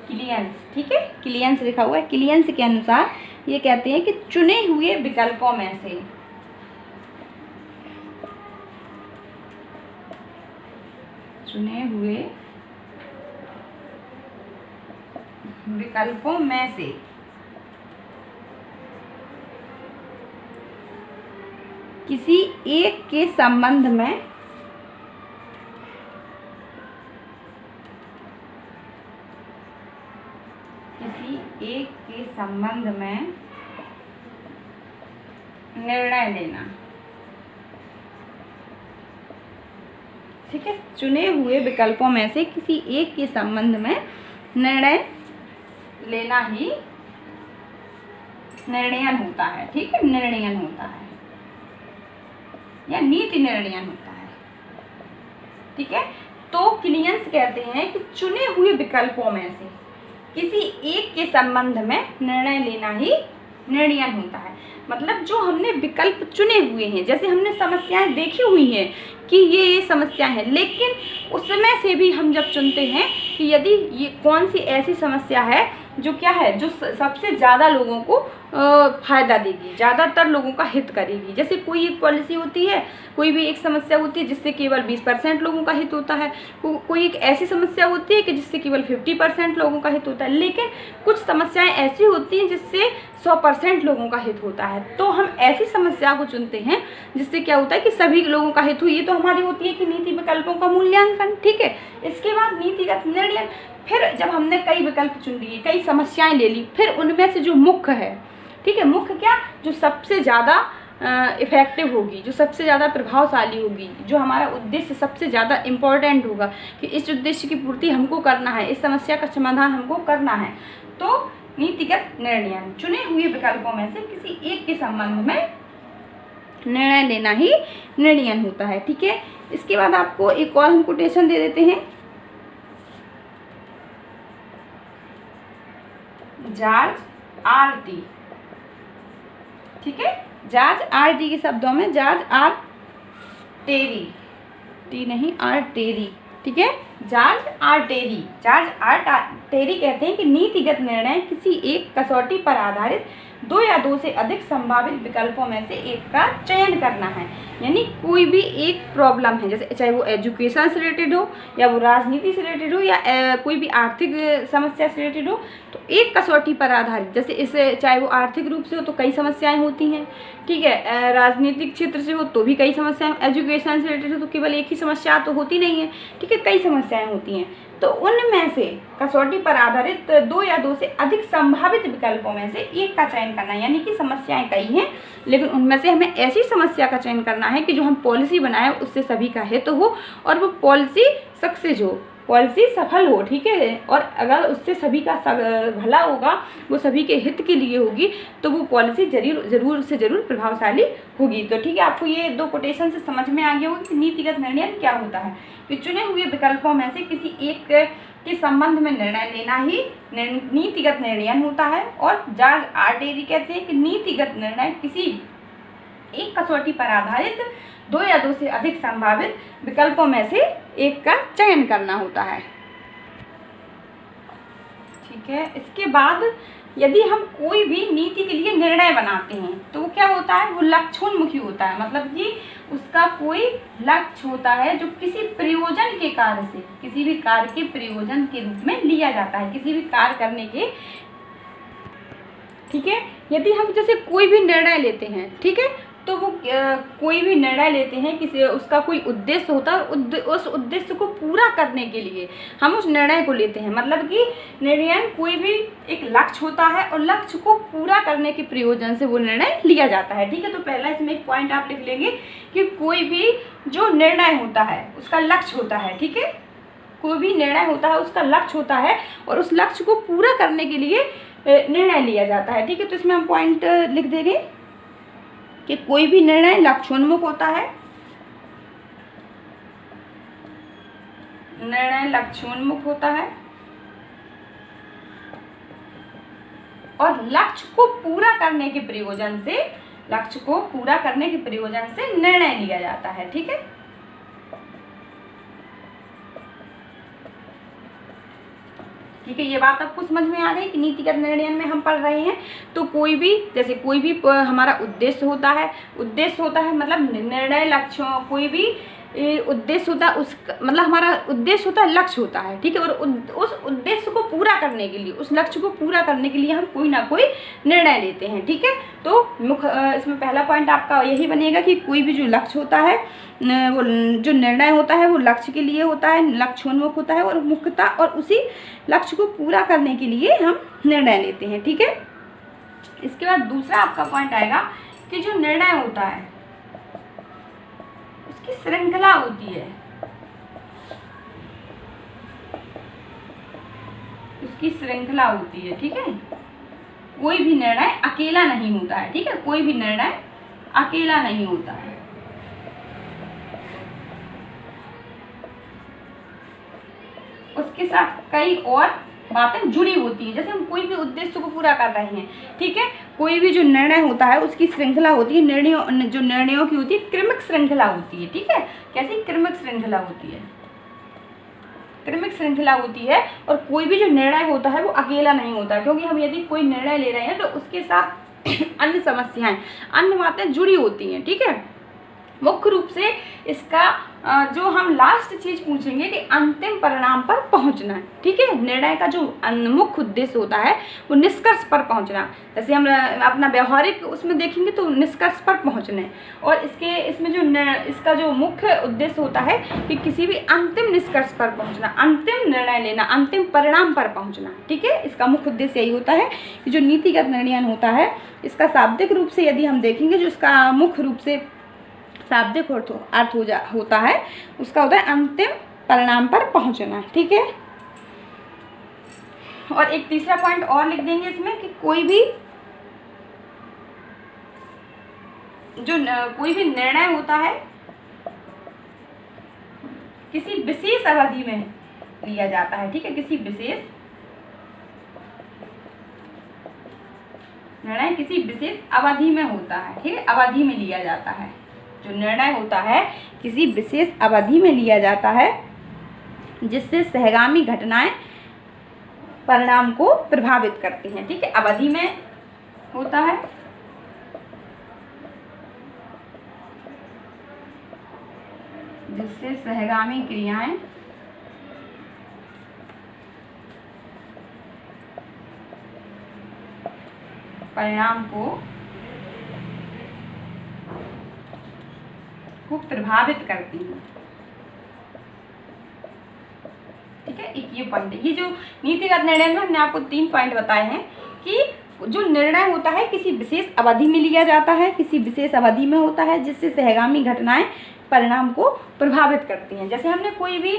क्लियंस, ठीक है, क्लियंस लिखा हुआ है। क्लियंस के अनुसार ये कहते हैं कि चुने हुए विकल्पों में से किसी एक के संबंध में निर्णय लेना, ठीक है, चुने हुए विकल्पों में से किसी एक के संबंध में निर्णय लेना ही निर्णयन होता है, ठीक है, निर्णयन होता है या नीति निर्णयन होता है, ठीक है। तो क्लियंस कहते हैं कि चुने हुए विकल्पों में से किसी एक के संबंध में निर्णय लेना ही निर्णयन होता है। मतलब जो हमने विकल्प चुने हुए हैं, जैसे हमने समस्याएं देखी हुई हैं कि ये समस्या है, लेकिन उसमें से भी हम जब चुनते हैं कि यदि ये कौन सी ऐसी समस्या है जो क्या है, जो सबसे ज़्यादा लोगों को फ़ायदा देगी, ज़्यादातर लोगों का हित करेगी। जैसे कोई एक पॉलिसी होती है, कोई भी एक समस्या होती है जिससे केवल 20% लोगों का हित होता है, कोई एक ऐसी समस्या होती है कि जिससे केवल 50% लोगों का हित होता है, लेकिन कुछ समस्याएं ऐसी होती हैं जिससे 100% लोगों का हित होता है। तो हम ऐसी समस्या को चुनते हैं जिससे क्या होता है कि सभी लोगों का हित हो। ये तो हमारी होती है कि नीति विकल्पों का मूल्यांकन, ठीक है। इसके बाद नीतिगत निर्णय, फिर जब हमने कई विकल्प चुन लिए, कई समस्याएं ले ली, फिर उनमें से जो मुख्य है, ठीक है, मुख्य क्या, जो सबसे ज़्यादा इफ़ेक्टिव होगी, जो सबसे ज़्यादा प्रभावशाली होगी, जो हमारा उद्देश्य सबसे ज़्यादा इम्पोर्टेंट होगा कि इस उद्देश्य की पूर्ति हमको करना है, इस समस्या का समाधान हमको करना है, तो नीतिगत निर्णय चुने हुए विकल्पों में से किसी एक के संबंध में निर्णय लेना ही निर्णयन होता है, ठीक है। इसके बाद आपको एक और हम कोटेशन दे देते हैं, जॉर्ज आर टी, ठीक है, जॉर्ज आर टी के शब्दों में जॉर्ज आर टेरी, टी नहीं आर टेरी, ठीक है, जॉर्ज आर टेरी कहते हैं कि नीतिगत निर्णय किसी एक कसौटी पर आधारित 2 या 2 से अधिक संभावित विकल्पों में से एक का चयन करना है। यानी कोई भी एक प्रॉब्लम है, जैसे चाहे वो एजुकेशन से रिलेटेड हो या वो राजनीति से रिलेटेड हो या कोई भी आर्थिक समस्या से रिलेटेड हो, तो एक कसौटी पर आधारित, जैसे इसे चाहे वो आर्थिक रूप से हो तो कई समस्याएं होती हैं, ठीक है, राजनीतिक क्षेत्र से हो तो भी कई समस्याएं, एजुकेशन से रिलेटेड हो तो केवल एक ही समस्या तो होती नहीं है, ठीक है, कई समस्याएं होती हैं। तो उनमें से कसौटी पर आधारित 2 या 2 से अधिक संभावित विकल्पों में से एक का चयन करना है। यानी कि समस्याएं कई हैं, लेकिन उनमें से हमें ऐसी समस्या का चयन करना है कि जो हम पॉलिसी बनाए उससे सभी का हित हो और वो पॉलिसी सक्सेस हो, पॉलिसी सफल हो, ठीक है। और अगर उससे सभी का भला होगा, वो सभी के हित के लिए होगी, तो वो पॉलिसी ज़रूर से ज़रूर प्रभावशाली होगी। तो ठीक है, आपको ये 2 कोटेशन से समझ में आ गया होगा कि नीतिगत निर्णय क्या होता है, कि चुने हुए विकल्पों में से किसी एक के संबंध में निर्णय लेना ही नीतिगत निर्णय होता है। और जॉर्ज आर टेरी कहते हैं कि नीतिगत निर्णय किसी एक कसौटी पर आधारित 2 या 2 से अधिक संभावित विकल्पों में से एक का चयन करना होता है, ठीक है। इसके बाद यदि हम कोई भी नीति के लिए निर्णय बनाते हैं तो वो क्या होता है, वो लक्ष्योन्मुखी होता है। मतलब कि उसका कोई लक्ष्य होता है जो किसी प्रयोजन के कार्य से, किसी भी कार्य के प्रयोजन के रूप में लिया जाता है, किसी भी कार्य करने के, ठीक है। यदि हम जैसे कोई भी निर्णय लेते हैं, ठीक है, तो वो कोई भी निर्णय लेते हैं, किसी उसका कोई उद्देश्य होता है और उस उद्देश्य को पूरा करने के लिए हम उस निर्णय को लेते हैं। मतलब कि निर्णय कोई भी एक लक्ष्य होता है और लक्ष्य को पूरा करने के प्रयोजन से वो निर्णय लिया जाता है। ठीक है, तो पहला इसमें एक पॉइंट आप लिख लेंगे कि कोई भी जो निर्णय होता है उसका लक्ष्य होता है। ठीक है, कोई भी निर्णय होता है उसका लक्ष्य होता है और उस लक्ष्य को पूरा करने के लिए निर्णय लिया जाता है। ठीक है, तो इसमें हम पॉइंट लिख देंगे कि कोई भी निर्णय लक्ष्योन्मुख होता है, निर्णय लक्ष्योन्मुख होता है और लक्ष्य को पूरा करने के प्रयोजन से, लक्ष्य को पूरा करने के प्रयोजन से निर्णय लिया जाता है। ठीक है, ठीक है, ये बात आपको समझ में आ गई कि नीतिगत निर्णय में हम पढ़ रहे हैं। तो कोई भी, जैसे कोई भी हमारा उद्देश्य होता है, उद्देश्य होता है मतलब निर्णय लक्ष्यों, कोई भी उद्देश्य होता है, उस मतलब हमारा उद्देश्य होता है, लक्ष्य होता है। ठीक है, और उस उद्देश्य को पूरा करने के लिए, उस लक्ष्य को पूरा करने के लिए हम कोई ना कोई निर्णय लेते हैं। ठीक है, तो इसमें पहला पॉइंट आपका यही बनेगा कि कोई भी जो लक्ष्य होता है, वो जो निर्णय होता है वो लक्ष्य के लिए होता है, लक्ष्योन्मुख होता है और मुख्यतः और उसी लक्ष्य को पूरा करने के लिए हम निर्णय लेते हैं। ठीक है, इसके बाद दूसरा आपका पॉइंट आएगा कि जो निर्णय होता है उसकी श्रृंखला होती है, उसकी श्रृंखला होती है। ठीक है, कोई भी निर्णय अकेला नहीं होता है। ठीक है, कोई भी निर्णय अकेला नहीं होता है। उसके साथ कई और बातें जुड़ी होती हैं। जैसे हम कोई भी उद्देश्य को पूरा कर रहे हैं, ठीक है, कोई भी जो निर्णय होता है उसकी श्रृंखला होती है, निर्णयों की होती है, क्रमिक श्रृंखला होती है। ठीक है, कैसी क्रमिक श्रृंखला होती है, क्रमिक श्रृंखला होती है। और कोई भी जो निर्णय होता है वो अकेला नहीं होता, क्योंकि हम यदि कोई निर्णय ले रहे हैं तो उसके साथ अन्य समस्याएं, अन्य बातें जुड़ी होती हैं। ठीक है, मुख्य रूप से इसका जो हम लास्ट चीज पूछेंगे कि अंतिम परिणाम पर पहुंचना। ठीक है, निर्णय का जो मुख्य उद्देश्य होता है वो निष्कर्ष पर पहुंचना। जैसे हम अपना व्यवहारिक उसमें देखेंगे तो निष्कर्ष पर पहुंचने, और इसमें जो इसका जो मुख्य उद्देश्य होता है कि किसी भी अंतिम निष्कर्ष पर पहुंचना, अंतिम निर्णय लेना, अंतिम परिणाम पर पहुंचना। ठीक है, इसका मुख्य उद्देश्य यही होता है कि जो नीतिगत निर्णय होता है इसका शाब्दिक रूप से यदि हम देखेंगे, जो इसका मुख्य रूप से शाब्दिक अर्थ होता है उसका होता है अंतिम परिणाम पर पहुंचना। ठीक है, और एक तीसरा पॉइंट और लिख देंगे इसमें कि कोई भी निर्णय होता है किसी विशेष अवधि में लिया जाता है। ठीक है, किसी विशेष निर्णय किसी विशेष अवधि में होता है। ठीक है, अवधि में लिया जाता है। जो निर्णय होता है किसी विशेष अवधि में लिया जाता है जिससे सहगामी घटनाएं परिणाम को प्रभावित करती हैं। ठीक है, अवधि में होता है जिससे सहगामी क्रियाएं परिणाम को प्रभावित करती हैं। ठीक है, एक ये पॉइंट है। ये जो नीतिगत निर्णय में हमने आपको 3 पॉइंट बताए हैं कि जो निर्णय होता है किसी विशेष अवधि में लिया जाता है, किसी विशेष अवधि में होता है जिससे सहगामी घटनाएं परिणाम को प्रभावित करती हैं। जैसे हमने कोई भी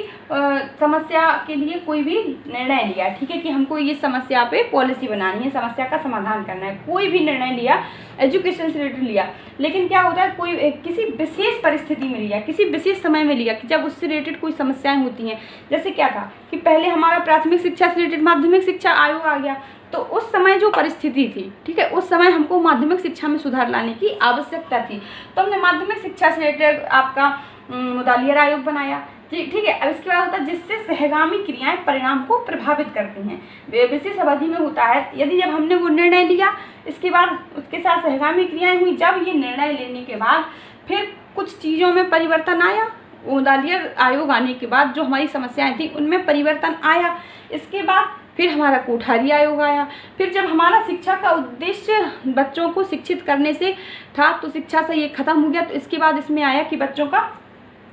समस्या के लिए कोई भी निर्णय लिया, ठीक है, कि हमको ये समस्या पे पॉलिसी बनानी है, समस्या का समाधान करना है, कोई भी निर्णय लिया, एजुकेशन से रिलेटेड लिया, लेकिन क्या होता है कोई किसी विशेष परिस्थिति में लिया, किसी विशेष समय में लिया कि जब उससे रिलेटेड कोई समस्याएं होती हैं। जैसे क्या था कि पहले हमारा प्राथमिक शिक्षा से रिलेटेड माध्यमिक शिक्षा आयोग आ गया, तो उस समय जो परिस्थिति थी, ठीक है, उस समय हमको माध्यमिक शिक्षा में सुधार लाने की आवश्यकता थी, तो हमने माध्यमिक शिक्षा से रिलेटेड आपका मुदालियर आयोग बनाया। ठीक है, अब इसके बाद होता है जिससे सहगामी क्रियाएं परिणाम को प्रभावित करती हैं। विशेष अवधि में होता है यदि जब हमने वो निर्णय लिया, इसके बाद उसके साथ सहगामी क्रियाएं हुई, जब ये निर्णय लेने के बाद फिर कुछ चीज़ों में परिवर्तन आया, मुदालियर आयोग आने के बाद जो हमारी समस्याएं थी उनमें परिवर्तन आया, इसके बाद फिर हमारा कोठारी आयोग आया। फिर जब हमारा शिक्षा का उद्देश्य बच्चों को शिक्षित करने से था तो शिक्षा से ये ख़त्म हो गया। तो इसके बाद इसमें आया कि बच्चों का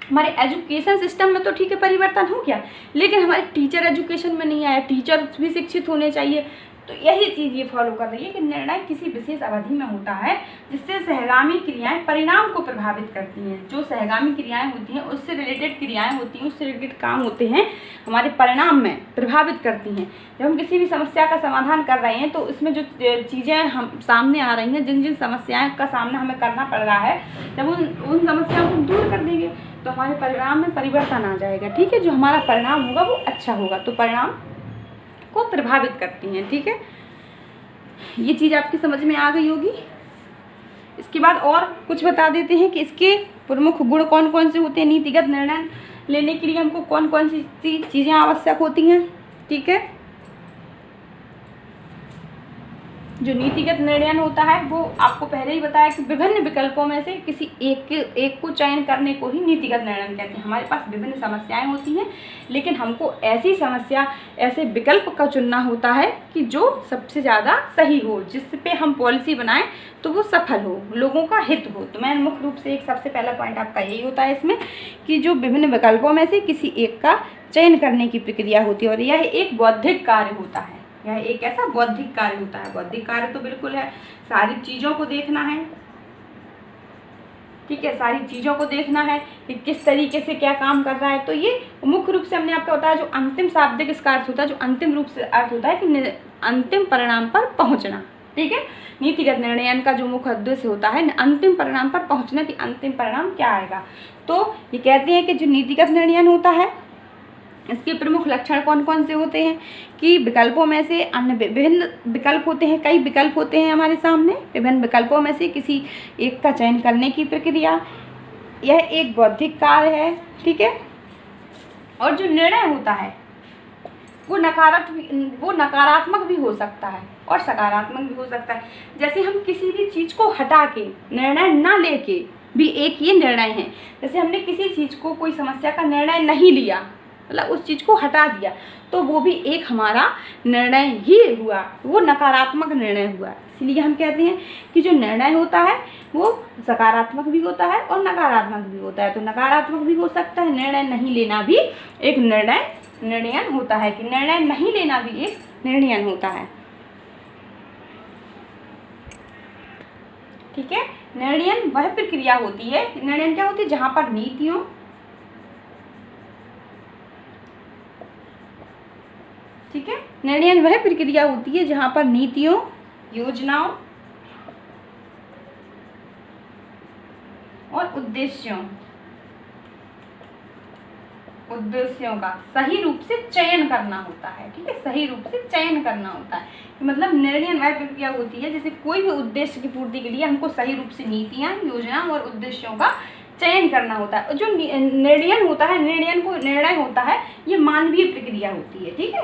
हमारे एजुकेशन सिस्टम में तो ठीक है परिवर्तन हो गया, लेकिन हमारे टीचर एजुकेशन में नहीं आया। टीचर्स भी शिक्षित होने चाहिए। तो यही चीज़ ये फॉलो कर रही है कि निर्णय किसी विशेष अवधि में होता है जिससे सहगामी क्रियाएं परिणाम को प्रभावित करती हैं। जो सहगामी क्रियाएं होती हैं उससे रिलेटेड क्रियाएं होती हैं, उससे रिलेटेड काम होते हैं, हमारे परिणाम में प्रभावित करती हैं। जब हम किसी भी समस्या का समाधान कर रहे हैं तो इसमें जो चीज़ें हम सामने आ रही हैं, जिन जिन समस्याओं का सामना हमें करना पड़ रहा है, जब उन समस्याओं को दूर कर देंगे तो हमारे परिणाम में परिवर्तन आ जाएगा। ठीक है, जो हमारा परिणाम होगा वो अच्छा होगा। तो परिणाम को प्रभावित करती हैं। ठीक है, ये चीज़ आपकी समझ में आ गई होगी। इसके बाद और कुछ बता देते हैं कि इसके प्रमुख गुण कौन कौन से होते हैं। नीतिगत निर्णय लेने के लिए हमको कौन कौन सी चीज़ें आवश्यक होती हैं। ठीक है, जो नीतिगत निर्णय होता है वो आपको पहले ही बताया कि विभिन्न विकल्पों में से किसी एक को चयन करने को ही नीतिगत निर्णय कहते हैं। हमारे पास विभिन्न समस्याएं होती हैं, लेकिन हमको ऐसी समस्या, ऐसे विकल्प का चुनना होता है कि जो सबसे ज़्यादा सही हो, जिस पे हम पॉलिसी बनाएं तो वो सफल हो, लोगों का हित हो। तो मैं मुख्य रूप से एक सबसे पहला पॉइंट आपका यही होता है इसमें कि जो विभिन्न विकल्पों में से किसी एक का चयन करने की प्रक्रिया होती है और यह एक बौद्धिक कार्य होता है। यह एक ऐसा बौद्धिक कार्य होता है। बौद्धिक कार्य तो बिल्कुल है, सारी चीज़ों को देखना है। ठीक है, सारी चीज़ों को देखना है कि किस तरीके से क्या काम कर रहा है। तो ये मुख्य रूप से हमने आपको बताया जो अंतिम शाब्दिक इसका अर्थ होता है, जो अंतिम रूप से अर्थ होता है कि अंतिम परिणाम पर पहुंचना। ठीक है, नीतिगत निर्णयन का जो मुख्य उद्देश्य होता है अंतिम परिणाम पर पहुंचना कि अंतिम परिणाम क्या आएगा। तो ये कहते हैं कि जो नीतिगत निर्णयन होता है इसके प्रमुख लक्षण कौन कौन से होते हैं कि विकल्पों में से अन्य विभिन्न विकल्प होते हैं, कई विकल्प होते हैं हमारे सामने। विभिन्न विकल्पों में से किसी एक का चयन करने की प्रक्रिया, यह एक बौद्धिक कार्य है। ठीक है, और जो निर्णय होता है वो नकारात्मक भी हो सकता है और सकारात्मक भी हो सकता है। जैसे हम किसी भी चीज़ को हटा के निर्णय ना लेके भी एक ये निर्णय है। जैसे हमने किसी चीज़ को, कोई समस्या का निर्णय नहीं लिया, मतलब उस चीज़ को हटा दिया, तो वो भी एक हमारा निर्णय ही हुआ, वो नकारात्मक निर्णय हुआ। इसलिए हम कहते हैं कि जो निर्णय होता है वो सकारात्मक भी होता है और नकारात्मक भी होता है। तो नकारात्मक भी हो सकता है, निर्णय नहीं लेना भी एक निर्णयन होता है कि निर्णय नहीं लेना भी एक निर्णयन होता है। ठीक है, निर्णयन वह प्रक्रिया होती है, निर्णयन क्या होती है जहाँ पर नीतियों, ठीक है, निर्णयन वह प्रक्रिया होती है जहाँ पर नीतियों, योजनाओं और उद्देश्यों का सही रूप से चयन करना होता है। ठीक है, सही रूप से चयन करना होता है, मतलब निर्णयन वह प्रक्रिया होती है जैसे कोई भी उद्देश्य की पूर्ति के लिए हमको सही रूप से नीतियाँ, योजना और उद्देश्यों का चयन करना होता है। और जो निर्णयन होता है, निर्णय होता है, ये मानवीय प्रक्रिया होती है। ठीक है,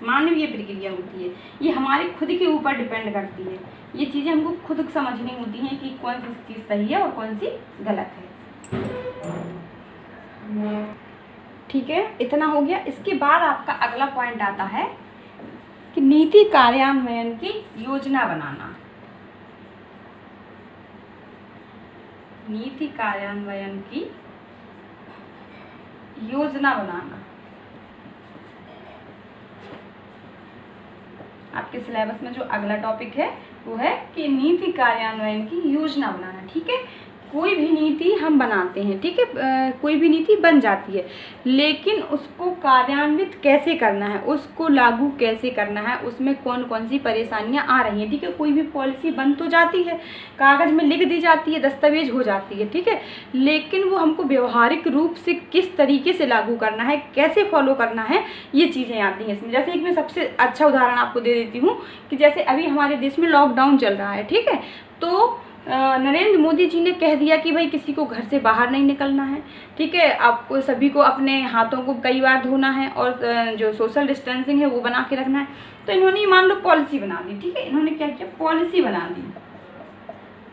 मानवीय प्रक्रिया होती है, ये हमारे खुद के ऊपर डिपेंड करती है। ये चीज़ें हमको खुद समझनी होती हैं कि कौन सी चीज़ सही है और कौन सी गलत है। ठीक है, इतना हो गया। इसके बाद आपका अगला पॉइंट आता है कि नीति कार्यान्वयन की योजना बनाना। नीति कार्यान्वयन की योजना बनाना आपके सिलेबस में जो अगला टॉपिक है वो है कि नीति कार्यान्वयन की योजना बनाना। ठीक है, कोई भी नीति हम बनाते हैं, ठीक है, कोई भी नीति बन जाती है, लेकिन उसको कार्यान्वित कैसे करना है, उसको लागू कैसे करना है, उसमें कौन कौन सी परेशानियां आ रही हैं। ठीक है, कोई भी पॉलिसी बन तो जाती है, कागज़ में लिख दी जाती है, दस्तावेज हो जाती है, ठीक है, लेकिन वो हमको व्यवहारिक रूप से किस तरीके से लागू करना है, कैसे फॉलो करना है, ये चीज़ें आती हैं इसमें। जैसे एक मैं सबसे अच्छा उदाहरण आपको दे देती हूँ कि जैसे अभी हमारे देश में लॉकडाउन चल रहा है, ठीक है, तो नरेंद्र मोदी जी ने कह दिया कि भाई किसी को घर से बाहर नहीं निकलना है, ठीक है, आपको सभी को अपने हाथों को कई बार धोना है और जो सोशल डिस्टेंसिंग है वो बना के रखना है। तो इन्होंने मान लो पॉलिसी बना दी, ठीक है, इन्होंने क्या किया, पॉलिसी बना दी।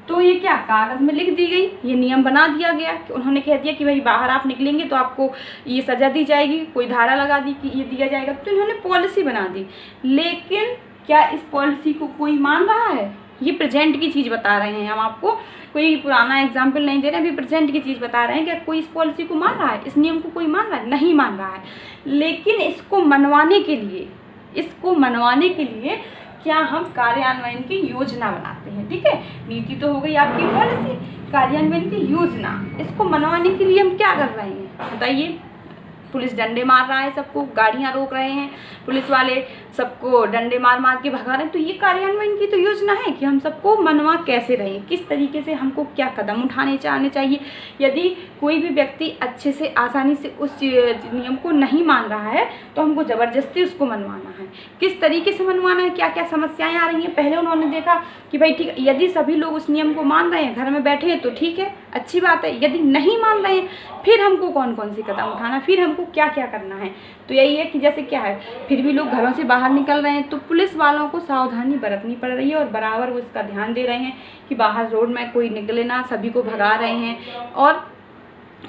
तो ये क्या कागज़ में लिख दी गई, ये नियम बना दिया गया कि उन्होंने कह दिया कि भाई बाहर आप निकलेंगे तो आपको ये सज़ा दी जाएगी, कोई धारा लगा दी कि ये दिया जाएगा, तो इन्होंने पॉलिसी बना दी। लेकिन क्या इस पॉलिसी को कोई मान रहा है? ये प्रेजेंट की चीज़ बता रहे हैं हम आपको, कोई पुराना एग्जाम्पल नहीं दे रहे, अभी प्रेजेंट की चीज़ बता रहे हैं। क्या कोई इस पॉलिसी को मान रहा है? इस नियम को कोई मान रहा है? नहीं मान रहा है। लेकिन इसको मनवाने के लिए क्या हम कार्यान्वयन की योजना बनाते हैं, ठीक है। नीति तो हो गई आपकी, पॉलिसी, कार्यान्वयन की योजना, इसको मनवाने के लिए हम क्या कर रहे हैं बताइए? पुलिस डंडे मार रहा है सबको, गाड़ियाँ रोक रहे हैं पुलिस वाले, सबको डंडे मार मार के भगा रहे हैं, तो ये कार्यान्वयन की तो योजना है कि हम सबको मनवा कैसे रहें, किस तरीके से हमको क्या कदम उठाने चाहिए। यदि कोई भी व्यक्ति अच्छे से आसानी से उस नियम को नहीं मान रहा है तो हमको ज़बरदस्ती उसको मनवाना है। किस तरीके से मनवाना है, क्या क्या समस्याएँ आ रही हैं। पहले उन्होंने देखा कि भाई ठीक है, यदि सभी लोग उस नियम को मान रहे हैं, घर में बैठे हैं तो ठीक है, अच्छी बात है। यदि नहीं मान रहे हैं फिर हमको कौन कौन सी कदम उठाना, फिर हमको क्या क्या करना है। तो यही है कि जैसे क्या है, फिर भी लोग घरों से बाहर निकल रहे हैं तो पुलिस वालों को सावधानी बरतनी पड़ रही है और बराबर वो इसका ध्यान दे रहे हैं कि बाहर रोड में कोई निकले ना, सभी को भगा रहे हैं और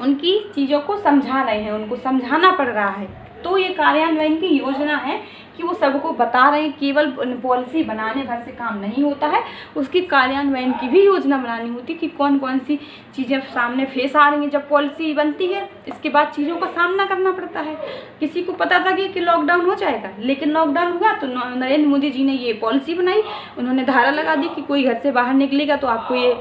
उनकी चीज़ों को समझा रहे हैं, उनको समझाना पड़ रहा है। तो ये कार्यान्वयन की योजना है कि वो सबको बता रहे हैं, केवल पॉलिसी बनाने भर से काम नहीं होता है, उसकी कार्यान्वयन की भी योजना बनानी होती है कि कौन कौन सी चीज़ें सामने फेस आ रही हैं। जब पॉलिसी बनती है इसके बाद चीज़ों का सामना करना पड़ता है। किसी को पता था कि लॉकडाउन हो जाएगा, लेकिन लॉकडाउन हुआ तो नरेंद्र मोदी जी ने ये पॉलिसी बनाई, उन्होंने धारा लगा दी कि कोई घर से बाहर निकलेगा तो आपको ये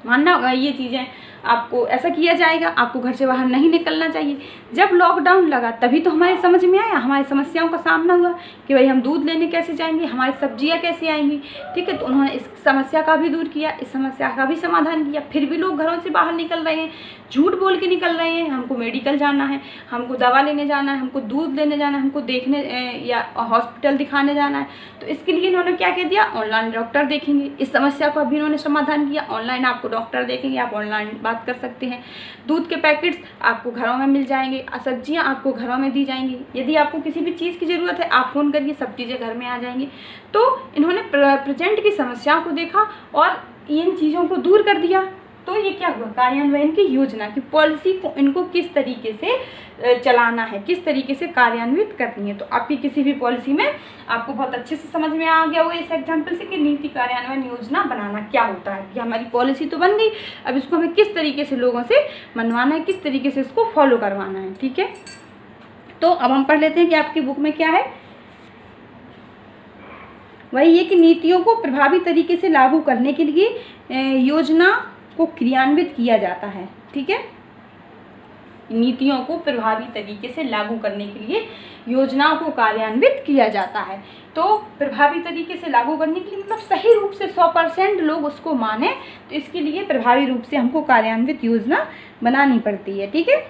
मानना होगा, ये चीज़ें आपको ऐसा किया जाएगा, आपको घर से बाहर नहीं निकलना चाहिए। जब लॉकडाउन लगा तभी तो हमारे समझ में आया, हमारी समस्याओं का सामना हुआ कि भाई हम दूध लेने कैसे जाएंगे, हमारी सब्जियां कैसे आएंगी, ठीक है। तो उन्होंने इस समस्या का भी दूर किया, इस समस्या का भी समाधान किया। फिर भी लोग घरों से बाहर निकल रहे हैं, झूठ बोल के निकल रहे हैं, हमको मेडिकल जाना है, हमको दवा लेने जाना है, हमको दूध लेने जाना है, हमको देखने या हॉस्पिटल दिखाने जाना है। तो इसके लिए इन्होंने क्या कह दिया, ऑनलाइन डॉक्टर देखेंगे। इस समस्या को अभी इन्होंने समाधान किया, ऑनलाइन आपको डॉक्टर देखेंगे, आप ऑनलाइन बात कर सकते हैं। दूध के पैकेट्स आपको घरों में मिल जाएंगे, सब्जियां आपको घरों में दी जाएंगी। यदि आपको किसी भी चीज़ की ज़रूरत है आप फ़ोन करिए, सब चीज़ें घर में आ जाएंगी। तो इन्होंने प्रेजेंट की समस्याओं को देखा और इन चीज़ों को दूर कर दिया। तो ये क्या हुआ, कार्यान्वयन की योजना की पॉलिसी को इनको किस तरीके से चलाना है, किस तरीके से कार्यान्वित करनी है। तो आपकी किसी भी पॉलिसी में आपको बहुत अच्छे से समझ में आ गया होगा इस एग्जाम्पल से कि नीति कार्यान्वयन योजना बनाना क्या होता है। कि हमारी पॉलिसी तो बन गई, अब इसको हमें किस तरीके से लोगों से मनवाना है, किस तरीके से इसको फॉलो करवाना है, ठीक है। तो अब हम पढ़ लेते हैं कि आपकी बुक में क्या है। वही है कि नीतियों को प्रभावी तरीके से लागू करने के लिए योजना को क्रियान्वित किया जाता है, ठीक है। नीतियों को प्रभावी तरीके से लागू करने के लिए योजनाओं को कार्यान्वित किया जाता है। तो प्रभावी तरीके से लागू करने के लिए मतलब सही रूप से 100% लोग उसको माने, तो इसके लिए प्रभावी रूप से हमको कार्यान्वित योजना बनानी पड़ती है, ठीक है।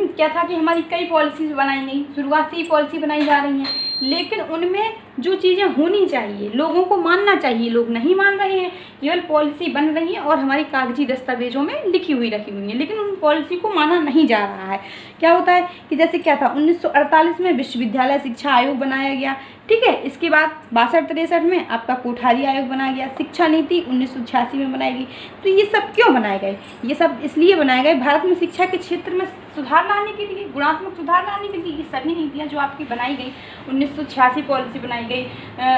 क्या था कि हमारी कई पॉलिसीज बनाई गई, शुरुआत से ही पॉलिसी बनाई जा रही हैं, लेकिन उनमें जो चीज़ें होनी चाहिए, लोगों को मानना चाहिए, लोग नहीं मान रहे हैं। केवल पॉलिसी बन रही है और हमारी कागजी दस्तावेजों में रखी हुई है, लेकिन उन पॉलिसी को माना नहीं जा रहा है। क्या होता है कि जैसे क्या था 1948 में विश्वविद्यालय शिक्षा आयोग बनाया गया, ठीक है। इसके बाद 62-63 में आपका कोठारी आयोग बनाया गया। शिक्षा नीति 1986 में बनाई गई। तो ये सब क्यों बनाए गए, ये सब इसलिए बनाए गए भारत में शिक्षा के क्षेत्र में सुधार लाने के लिए, गुणात्मक सुधार लाने के लिए। ये सभी नीतियाँ जो आपकी बनाई गई, 1986 पॉलिसी बनाई गई,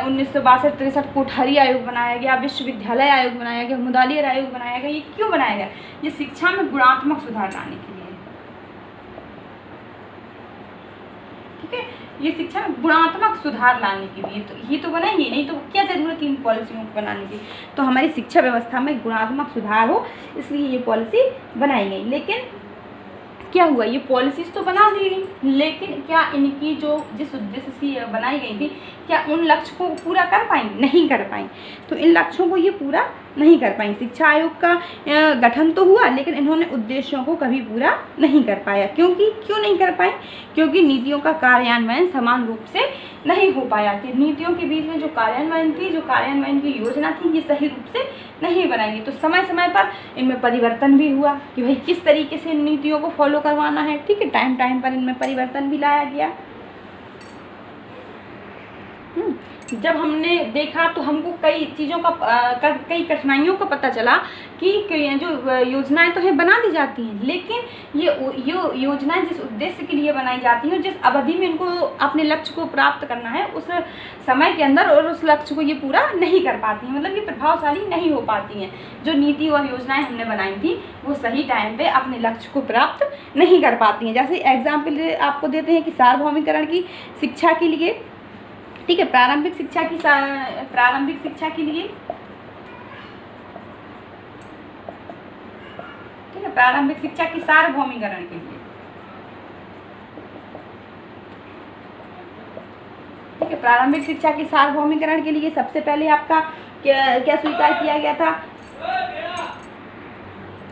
1962-63 कोठारी आयोग बनाया गया, विश्वविद्यालय आयोग बनाया गया, मुदालियर आयोग बनाया गया। ये क्यों बनाया गया, ये शिक्षा में गुणात्मक सुधार लाने के लिए, ठीक है। ये शिक्षा में गुणात्मक सुधार लाने के लिए तो ये तो बनाएंगे, नहीं तो क्या ज़रूरत है इन पॉलिसियों को बनाने की। तो हमारी शिक्षा व्यवस्था में गुणात्मक सुधार हो, इसलिए ये पॉलिसी बनाई गई। लेकिन क्या हुआ, ये पॉलिसीज़ तो बना दी गई, लेकिन क्या इनकी जो जिस उद्देश्य से बनाई गई थी, क्या उन लक्ष्य को पूरा कर पाएंगी, नहीं कर पाएंगी। तो इन लक्ष्यों को ये पूरा नहीं कर पाई। शिक्षा आयोग का गठन तो हुआ, लेकिन इन्होंने उद्देश्यों को कभी पूरा नहीं कर पाया। क्यों नहीं कर पाए? क्योंकि नीतियों का कार्यान्वयन समान रूप से नहीं हो पाया, कि नीतियों के बीच में जो कार्यान्वयन की योजना थी, ये सही रूप से नहीं बनाई। तो समय समय पर इनमें परिवर्तन भी हुआ कि भाई किस तरीके से इन नीतियों को फॉलो करवाना है, ठीक है। टाइम टाइम पर इनमें परिवर्तन भी लाया गया। जब हमने देखा तो हमको कई चीज़ों का कई कठिनाइयों का पता चला कि जो योजनाएं तो हैं बना दी जाती हैं, लेकिन ये योजनाएं जिस उद्देश्य के लिए बनाई जाती हैं, जिस अवधि में इनको अपने लक्ष्य को प्राप्त करना है, उस समय के अंदर और उस लक्ष्य को ये पूरा नहीं कर पाती हैं, मतलब ये प्रभावशाली नहीं हो पाती हैं। जो नीति और योजनाएं हमने बनाई थी वो सही टाइम पे अपने लक्ष्य को प्राप्त नहीं कर पाती हैं। जैसे एग्जाम्पल आपको देते हैं कि सार्वभौमिकरण की शिक्षा के लिए, ठीक है, प्रारंभिक शिक्षा की लिए, ठीक है, प्रारंभिक शिक्षा की सार्वभौमिकरण के लिए, ठीक है, प्रारंभिक शिक्षा की सार्वभौमिकरण के लिए सबसे पहले आपका क्या स्वीकार किया गया था,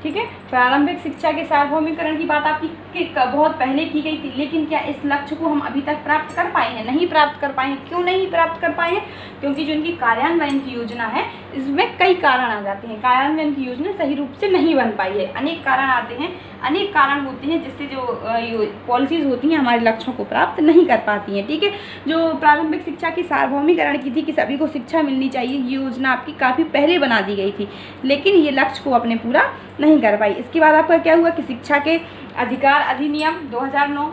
ठीक है। प्रारंभिक शिक्षा के सार्वभौमिकरण की बात आपकी बहुत पहले की गई थी, लेकिन क्या इस लक्ष्य को हम अभी तक प्राप्त कर पाए हैं? नहीं प्राप्त कर पाए हैं। क्यों नहीं प्राप्त कर पाए हैं? क्योंकि जो इनकी कार्यान्वयन की योजना है, इसमें कई कारण आ जाते हैं। कार्यान्वयन की योजना सही रूप से नहीं बन पाई है। अनेक कारण आते हैं, अनेक कारण होते हैं जिससे जो पॉलिसीज़ होती हैं हमारे लक्ष्यों को प्राप्त नहीं कर पाती हैं, ठीक है। जो प्रारंभिक शिक्षा की सार्वभौमिकरण की थी कि सभी को शिक्षा मिलनी चाहिए, ये योजना आपकी काफ़ी पहले बना दी गई थी, लेकिन ये लक्ष्य को अपने पूरा नहीं कर पाई। इसके बाद आपका क्या हुआ कि शिक्षा के अधिकार अधिनियम 2009,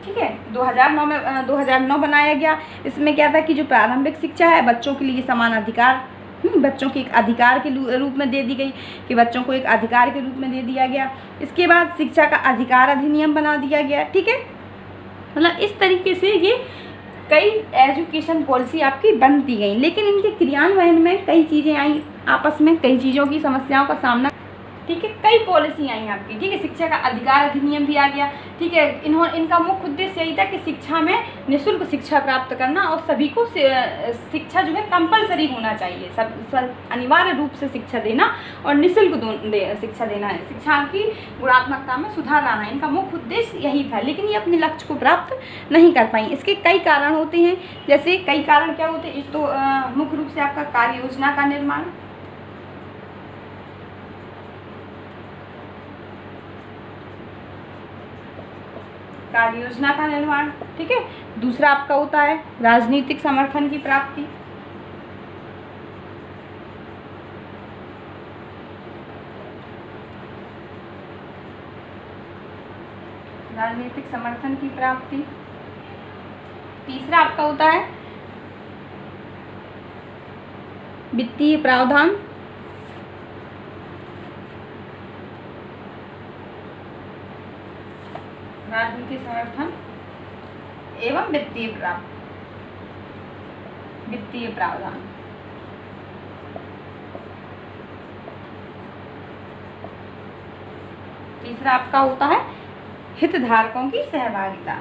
ठीक है, 2009 बनाया गया। इसमें क्या था कि जो प्रारंभिक शिक्षा है बच्चों के लिए समान अधिकार, बच्चों के एक अधिकार के रूप में दे दी गई, कि बच्चों को एक अधिकार के रूप में दे दिया गया। इसके बाद शिक्षा का अधिकार अधिनियम बना दिया गया, ठीक है। मतलब इस तरीके से ये कई एजुकेशन पॉलिसी आपकी बनती गई, लेकिन इनके क्रियान्वयन में कई चीज़ें आई, आपस में कई चीज़ों की समस्याओं का सामना, ठीक है। कई पॉलिसी आई आपकी, ठीक है। शिक्षा का अधिकार अधिनियम भी आ गया, ठीक है। इनका मुख्य उद्देश्य यही था कि शिक्षा में निःशुल्क शिक्षा प्राप्त करना और सभी को शिक्षा जो है कंपलसरी होना चाहिए, सब अनिवार्य रूप से शिक्षा देना और निःशुल्क शिक्षा देना है, शिक्षा की गुणात्मकता में सुधार लाना है। इनका मुख्य उद्देश्य यही था, लेकिन ये अपने लक्ष्य को प्राप्त नहीं कर पाई। इसके कई कारण होते हैं। जैसे कई कारण क्या होते हैं? एक तो मुख्य रूप से आपका कार्य योजना का निर्माण, ठीक है। दूसरा आपका होता है राजनीतिक समर्थन की प्राप्ति, तीसरा आपका होता है वित्तीय प्रावधान, राजनीतिक समर्थन एवं वित्तीय प्रावधान। तीसरा आपका होता है हितधारकों की सहभागिता,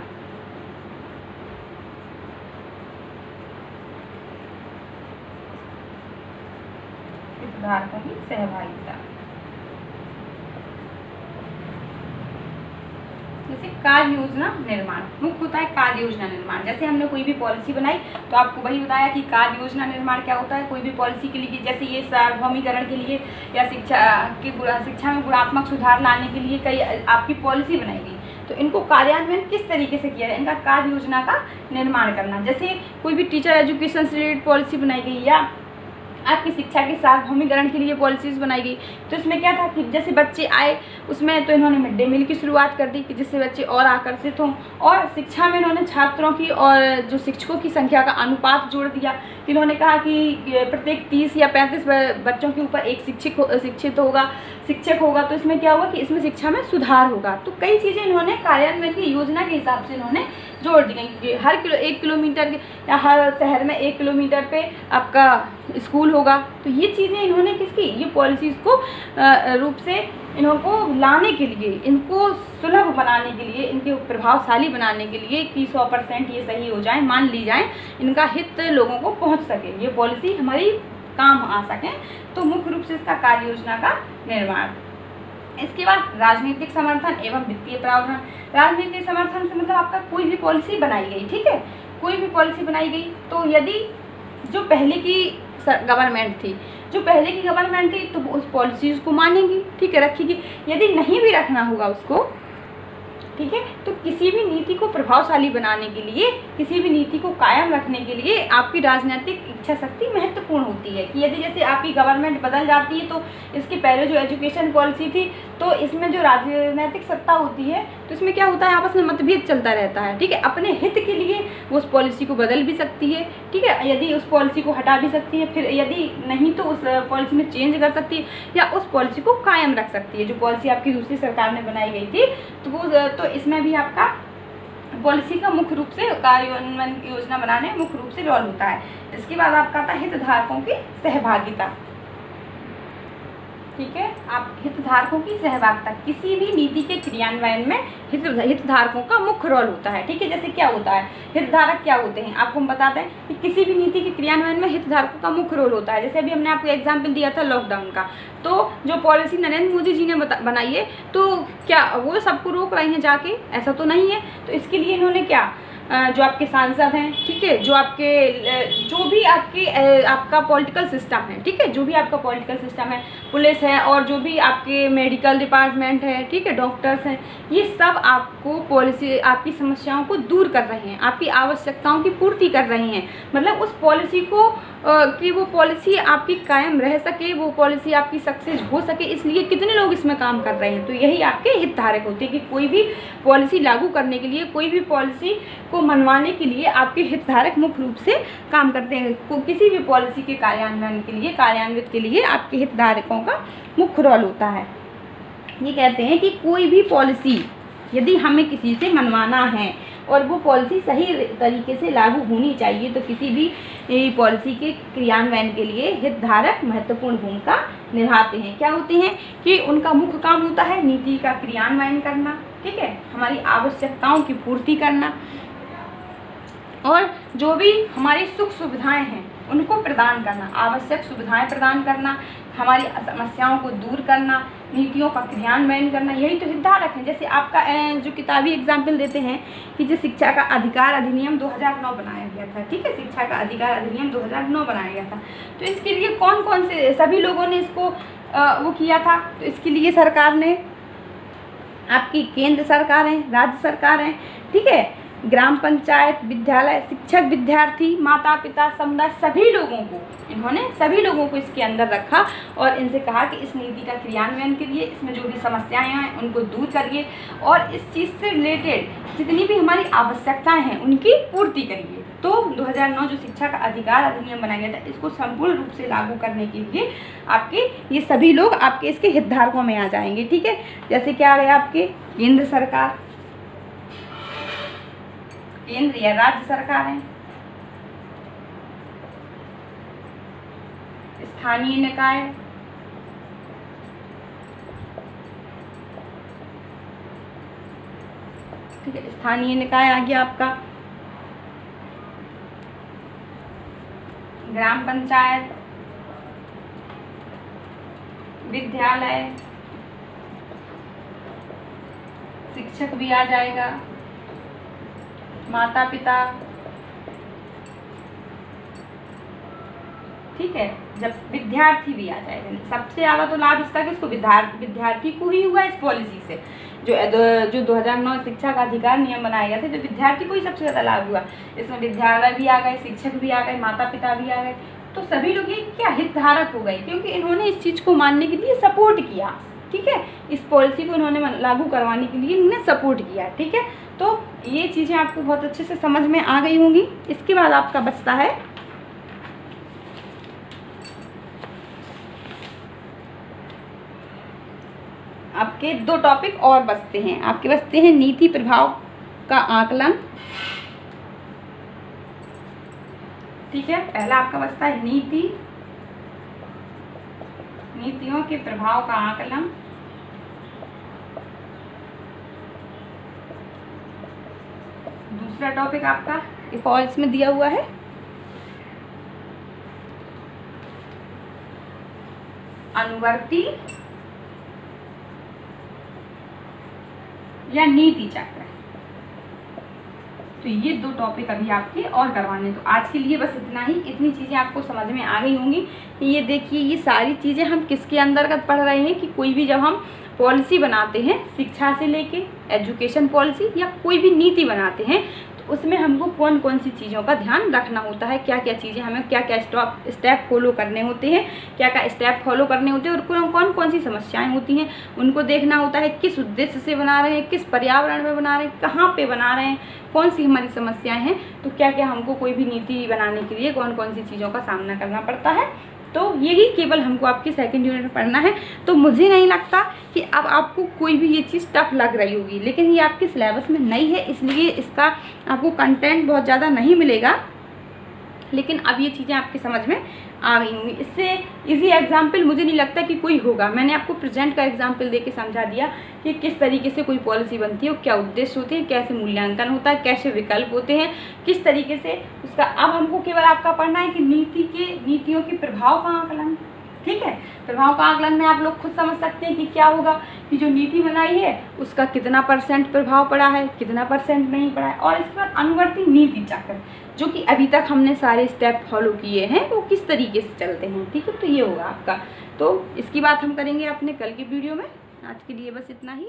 जैसे कार्य योजना निर्माण, मुख्य होता है कार्य योजना निर्माण। जैसे हमने कोई भी पॉलिसी बनाई तो आपको वही बताया कि कार्य योजना निर्माण क्या होता है। कोई भी पॉलिसी के लिए, जैसे ये सार्वभौमिकरण के लिए या शिक्षा में गुणात्मक सुधार लाने के लिए कई आपकी पॉलिसी बनाई गई, तो इनको कार्यान्वयन किस तरीके से किया जाए, इनका कार्य योजना का निर्माण करना। जैसे कोई भी टीचर एजुकेशन से रिलेटेड पॉलिसी बनाई गई या आपकी शिक्षा के सार्वभौमिकरण के लिए पॉलिसीज़ बनाई गई, तो इसमें क्या था कि जैसे बच्चे आए उसमें तो इन्होंने मिड डे मील की शुरुआत कर दी कि जिससे बच्चे और आकर्षित हों, और शिक्षा में इन्होंने छात्रों की और जो शिक्षकों की संख्या का अनुपात जोड़ दिया। इन्होंने कहा कि प्रत्येक 30 या 35 बच्चों के ऊपर एक शिक्षक होगा, तो इसमें क्या होगा कि इसमें शिक्षा में सुधार होगा। तो कई चीज़ें इन्होंने कार्यान्वयन की योजना के हिसाब से इन्होंने जोड़ दी गई। हर 1 किलोमीटर या हर शहर में 1 किलोमीटर पे आपका स्कूल होगा, तो ये चीज़ें इन्होंने ये पॉलिसीज़ को रूप से इनको लाने के लिए, इनको सुलभ बनाने के लिए, इनके प्रभावशाली बनाने के लिए कि 100% ये सही हो जाए, मान ली जाए, इनका हित लोगों को पहुंच सके, ये पॉलिसी हमारी काम आ सकें, तो मुख्य रूप से इसका कार्य योजना का निर्माण। इसके बाद राजनीतिक समर्थन एवं वित्तीय प्रावधान। राजनीतिक समर्थन से मतलब आपका कोई भी पॉलिसी बनाई गई, ठीक है, कोई भी पॉलिसी बनाई गई, तो यदि जो पहले की गवर्नमेंट थी तो वो उस पॉलिसीज़ को मानेगी, ठीक है, रखेगी। यदि नहीं भी रखना होगा उसको, ठीक है, तो किसी भी नीति को प्रभावशाली बनाने के लिए, किसी भी नीति को कायम रखने के लिए आपकी राजनीतिक इच्छा शक्ति महत्वपूर्ण होती है। कि यदि जैसे आपकी गवर्नमेंट बदल जाती है तो इसके पहले जो एजुकेशन पॉलिसी थी, तो इसमें जो राजनीतिक सत्ता होती है तो इसमें क्या होता है, आपस में मतभेद चलता रहता है, ठीक है। अपने हित के लिए वो उस पॉलिसी को बदल भी सकती है, ठीक है, यदि उस पॉलिसी को हटा भी सकती है, फिर यदि नहीं तो उस पॉलिसी में चेंज कर सकती है या उस पॉलिसी को कायम रख सकती है। जो पॉलिसी आपकी दूसरी सरकार ने बनाई गई थी तो वो तो इसमें भी आपका पॉलिसी का मुख्य रूप से कार्यान्वयन की योजना बनाने में मुख्य रूप से रोल होता है। इसके बाद आपका आता है हितधारकों की सहभागिता, ठीक है। आप हितधारकों की सहभागिता, किसी भी नीति के क्रियान्वयन में हितधारकों का मुख्य रोल होता है, ठीक है। जैसे क्या होता है, हितधारक क्या होते हैं, आपको हम बताते हैं कि किसी भी नीति के क्रियान्वयन में हितधारकों का मुख्य रोल होता है। जैसे अभी हमने आपको एग्जाम्पल दिया था लॉकडाउन का, तो जो पॉलिसी नरेंद्र मोदी जी ने बनाई है, तो क्या वो सबको रोक रहे हैं जाके, ऐसा तो नहीं है। तो इसके लिए इन्होंने क्या, जो आपके सांसद हैं, ठीक है, जो भी आपका पॉलिटिकल सिस्टम है, ठीक है, जो भी आपका पॉलिटिकल सिस्टम है, पुलिस है और जो भी आपके मेडिकल डिपार्टमेंट है, ठीक है, डॉक्टर्स हैं, ये सब आपको पॉलिसी, आपकी समस्याओं को दूर कर रहे हैं, आपकी आवश्यकताओं की पूर्ति कर रहे हैं। मतलब उस पॉलिसी को कि वो पॉलिसी आपकी कायम रह सके, वो पॉलिसी आपकी सक्सेस हो सके, इसलिए कितने लोग इसमें काम कर रहे हैं। तो यही आपके हितधारक होते हैं कि कोई भी पॉलिसी लागू करने के लिए, कोई भी पॉलिसी को मनवाने के लिए आपके हितधारक मुख्य रूप से काम करते हैं। किसी भी पॉलिसी के कार्यान्वित के लिए आपके हितधारकों का मुख्य रोल होता है। ये कहते हैं कि कोई भी पॉलिसी यदि हमें किसी से मनवाना है और वो पॉलिसी सही तरीके से लागू होनी चाहिए, तो किसी भी पॉलिसी के क्रियान्वयन के लिए हितधारक महत्वपूर्ण भूमिका निभाते हैं। क्या होते हैं कि उनका मुख्य काम होता है नीति का क्रियान्वयन करना, ठीक है, हमारी आवश्यकताओं की पूर्ति करना और जो भी हमारी सुख सुविधाएं हैं उनको प्रदान करना, आवश्यक सुविधाएं प्रदान करना, हमारी समस्याओं को दूर करना, नीतियों का क्रियान्वयन करना, यही तो हितधारक हैं। जैसे आपका जो किताबी एग्जाम्पल देते हैं कि जो शिक्षा का अधिकार अधिनियम 2009 बनाया गया था, ठीक है, शिक्षा का अधिकार अधिनियम 2009 बनाया गया था। तो इसके लिए कौन कौन से सभी लोगों ने इसको वो किया था। तो इसके लिए सरकार ने, आपकी केंद्र सरकार है, राज्य सरकार है, ठीक है, ग्राम पंचायत, विद्यालय, शिक्षक, विद्यार्थी, माता पिता, समुदाय, सभी लोगों को इसके अंदर रखा और इनसे कहा कि इस नीति का क्रियान्वयन करिए, इसमें जो भी समस्याएं हैं उनको दूर करिए और इस चीज़ से रिलेटेड जितनी भी हमारी आवश्यकताएं हैं उनकी पूर्ति करिए। तो 2009 जो शिक्षा का अधिकार अधिनियम बनाया गया था, इसको संपूर्ण रूप से लागू करने के लिए आपके ये सभी लोग आपके इसके हितधारकों में आ जाएंगे, ठीक है। जैसे क्या आ गया, आपके केंद्र सरकार, केंद्र या राज्य सरकार है, स्थानीय निकाय, ठीक है, स्थानीय निकाय आ गया आपका, ग्राम पंचायत, विद्यालय, शिक्षक भी आ जाएगा, माता पिता, ठीक है, जब विद्यार्थी भी आ जाएगा। सबसे ज़्यादा तो लाभ इसका किसको, विद्यार्थी को ही हुआ इस पॉलिसी से। जो 2009 शिक्षा का अधिकार नियम बनाया गया था, तो विद्यार्थी को ही सबसे ज़्यादा लाभ हुआ। इसमें विद्यालय भी आ गए, शिक्षक भी आ गए, माता पिता भी आ गए, तो सभी लोग ये क्या हितधारक हो गए, क्योंकि इन्होंने इस चीज़ को मानने के लिए सपोर्ट किया, ठीक है, इस पॉलिसी को इन्होंने लागू करवाने के लिए इन्होंने सपोर्ट किया, ठीक है। तो ये चीज़ें आपको बहुत अच्छे से समझ में आ गई होंगी। इसके बाद आपका बचता है आपके 2 टॉपिक और बचते हैं, आपके बचते हैं नीति प्रभाव का आकलन, ठीक है। पहला आपका बचता है नीतियों के प्रभाव का आकलन, दूसरा टॉपिक आपका एक और इसमें दिया हुआ है अनुवर्ती या नीति चक्र। तो ये 2 टॉपिक अभी आपके और करवाने। तो आज के लिए बस इतना ही। इतनी चीज़ें आपको समझ में आ गई होंगी कि ये देखिए ये सारी चीज़ें हम किसके अंतर्गत पढ़ रहे हैं कि कोई भी जब हम पॉलिसी बनाते हैं शिक्षा से लेके एजुकेशन पॉलिसी या कोई भी नीति बनाते हैं तो उसमें हमको कौन कौन सी चीज़ों का ध्यान रखना होता है, क्या क्या चीज़ें हमें क्या क्या स्टेप फॉलो करने होते हैं, क्या क्या स्टेप फॉलो करने होते हैं और कौन कौन सी समस्याएं होती हैं उनको देखना होता है, किस उद्देश्य से बना रहे हैं, किस पर्यावरण में बना रहे हैं, कहाँ पे बना रहे हैं, कौन सी हमारी समस्याएं हैं, तो क्या क्या हमको कोई भी नीति बनाने के लिए कौन कौन सी चीज़ों का सामना करना पड़ता है। तो यही केवल हमको आपकी सेकंड यूनिट में पढ़ना है। तो मुझे नहीं लगता कि अब आपको कोई भी ये चीज़ टफ लग रही होगी, लेकिन ये आपके सिलेबस में नहीं है इसलिए इसका आपको कंटेंट बहुत ज़्यादा नहीं मिलेगा, लेकिन अब ये चीज़ें आपकी समझ में आ गई होंगी। इससे इजी एग्जाम्पल मुझे नहीं लगता कि कोई होगा। मैंने आपको प्रेजेंट का एग्जाम्पल देके समझा दिया कि किस तरीके से कोई पॉलिसी बनती है, क्या उद्देश्य होते हैं, कैसे मूल्यांकन होता है, कैसे विकल्प होते हैं, किस तरीके से उसका। अब हमको केवल आपका पढ़ना है कि नीतियों के प्रभाव का आकलन। ठीक है, प्रभाव का आकलन में आप लोग खुद समझ सकते हैं कि क्या होगा कि जो नीति बनाई है उसका कितना % प्रभाव पड़ा है, कितना % नहीं पड़ा है। और इसके बाद अनुवर्ती नीति चक्र जो कि अभी तक हमने सारे स्टेप फॉलो किए हैं वो किस तरीके से चलते हैं। ठीक है, तो ये होगा आपका। तो इसकी बात हम करेंगे अपने कल की वीडियो में। आज के लिए बस इतना ही।